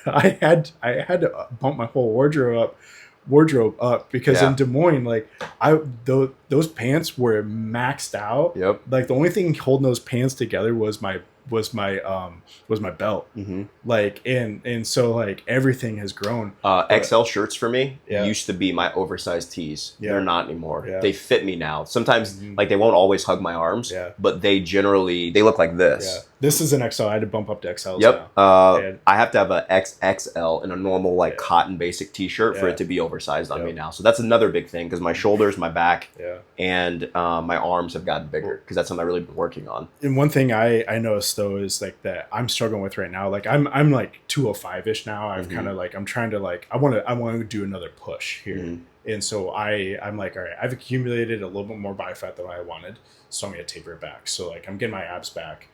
I had to bump my whole wardrobe up because Yeah. in Des Moines, like those pants were maxed out. Yep. Like the only thing holding those pants together was my belt. Mm-hmm. Like and so like everything has grown. XL shirts for me Yeah. used to be my oversized tees. Yeah. They're not anymore. Yeah. They fit me now. Sometimes Mhm. like they won't always hug my arms, Yeah. but they look like Yeah. this. This is an XL. I had to bump up to XLs Yep. now. And- I have to have a XXL in a normal like Yeah. cotton basic t-shirt for Yeah. it to be oversized on Yep. me now. So that's another big thing because my shoulders, my back, Yeah. and my arms have gotten bigger because that's something I've really been working on. And one thing I noticed though is like that I'm struggling with right now. Like I'm like 205-ish now. I've Mhm. kind of like I'm trying to like I want to do another push here. Mhm. And so I'm like, all right, I've accumulated a little bit more body fat than I wanted, so I'm gonna taper it back. So like I'm getting my abs back.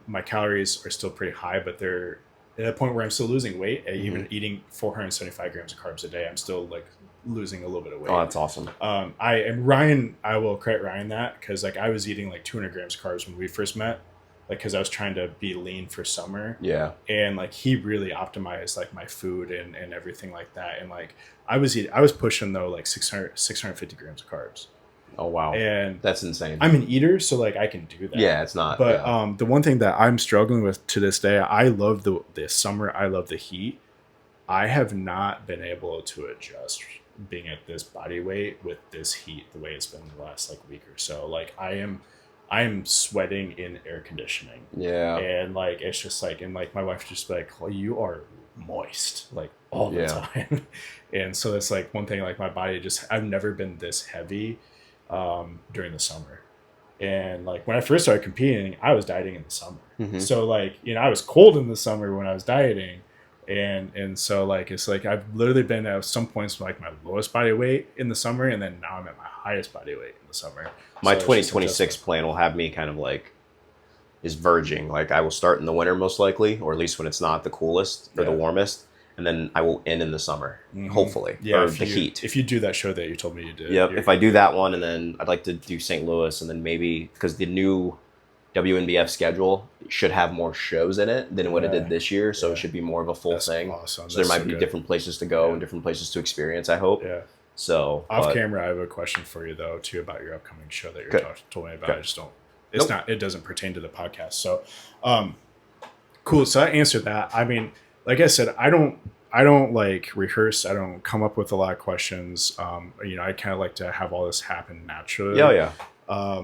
My calories are still pretty high, but they're at a point where I'm still losing weight. Even eating 475 grams of carbs a day, I'm still like losing a little bit of weight. Oh, that's awesome. I will credit Ryan that because like I was eating like 200 grams of carbs when we first met, like because I was trying to be lean for summer, Yeah. and like he really optimized like my food and everything like that, and like I was pushing though like 650 grams of carbs, Oh wow. and That's insane. I'm an eater, so like I can do that. Yeah, it's not. But yeah. the one thing that I'm struggling with to this day, I love the summer. I love the heat. I have not been able to adjust being at this body weight with this heat the way it's been the last like week or so. Like I am sweating in air conditioning, Yeah. and like it's just like, and like my wife just be like, oh, you are moist like all the Yeah. time. And so it's like one thing, like my body just, I've never been this heavy during the summer. And like when I first started competing, I was dieting in the summer. Mhm. So like, you know, I was cold in the summer when I was dieting. And so like it's like I've literally been at some points like my lowest body weight in the summer, and then now I'm at my highest body weight in the summer. My So it's just 2026 adjustment. plan will have me kind of like is verging. Like I will start in the winter most likely, or at least when it's not the coolest or the Yeah. warmest, and then I will end in the summer, Mhm. hopefully, Yeah, or if the you, heat. If you do that show that you told me you did. Yep. you're- If I do that one, and then I'd like to do St. Louis, and then maybe because the new WNBF schedule should have more shows in it than what it Yeah. did this year, so Yeah. it should be more of a full That's thing. awesome. So there That's might so be good. different places to go Yeah. and different places to experience, I hope. Yeah. So Off but- camera, I have a question for you though too about your upcoming show that Good. told me about. Good. I just don't. It's Nope. not. It doesn't pertain to the podcast. So, cool. So I answered that. I mean, like I said, I don't like rehearse. I don't come up with a lot of questions. You know, I kind of like to have all this happen naturally. Yeah, yeah.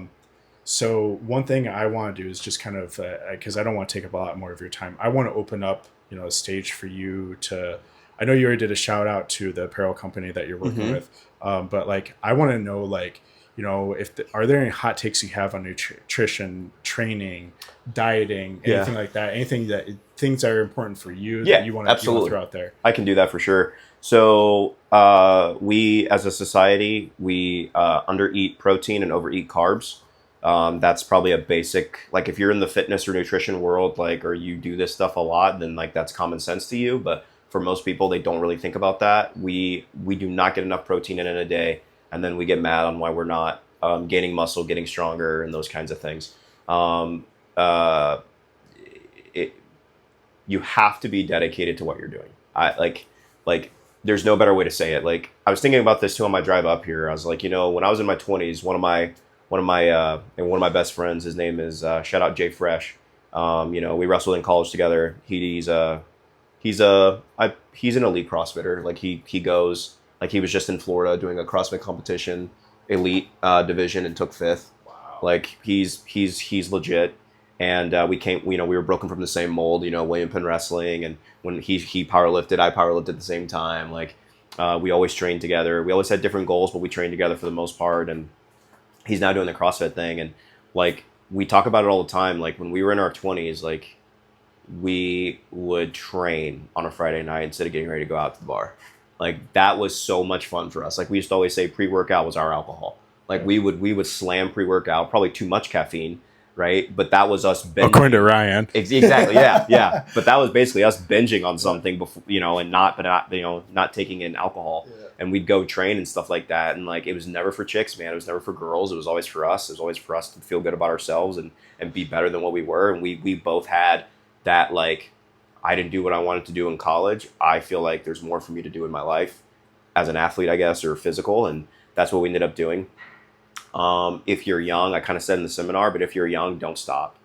So one thing I want to do is just kind of because I don't want to take up a lot more of your time. I want to open up, you know, a stage for you to. I know you already did a shout out to the apparel company that you're working Mhm. with, but like I want to know, like, you know, are there any hot takes you have on nutrition, training, dieting, Yeah. anything like that? Anything that things that are important for you Yeah, that you want to absolutely. throw out there? I can do that for sure. So we, as a society, we undereat protein and overeat carbs. That's probably a basic, like if you're in the fitness or nutrition world, like, or you do this stuff a lot, then like that's common sense to you. But for most people, they don't really think about that. We do not get enough protein in a day, and then we get mad on why we're not gaining muscle, getting stronger, and those kinds of things. You have to be dedicated to what you're doing. Like there's no better way to say it. Like I was thinking about this too on my drive up here. I was like, you know, when I was in my 20s, one of my best friends, his name is shout out Jay Fresh. You know, we wrestled in college together. He's an elite CrossFitter. Like he goes, like he was just in Florida doing a CrossFit competition, elite division, and took 5th. Like he's legit. And we were broken from the same mold, William Penn Wrestling. And when he powerlifted, I powerlifted at the same time. Like, we always trained together. We always had different goals, but we trained together for the most part. And he's now doing the CrossFit thing. And like, we talk about it all the time. Like when we were in our 20s, like we would train on a Friday night instead of getting ready to go out to the bar. Like that was so much fun for us. Like we used to always say pre-workout was our alcohol. Like we would slam pre-workout, probably too much caffeine, right? But that was us binging. According to Ryan. Exactly, yeah. But that was basically us binging on something before, and not taking in alcohol. Yeah. And we'd go train and stuff like that. And like it was never for chicks, man. It was never for girls. It was always for us. It was always for us to feel good about ourselves and be better than what we were. And we both had that, like, I didn't do what I wanted to do in college. I feel like there's more for me to do in my life as an athlete, I guess, or physical. And that's what we ended up doing. If you're young, I kind of said in the seminar, but if you're young, don't stop.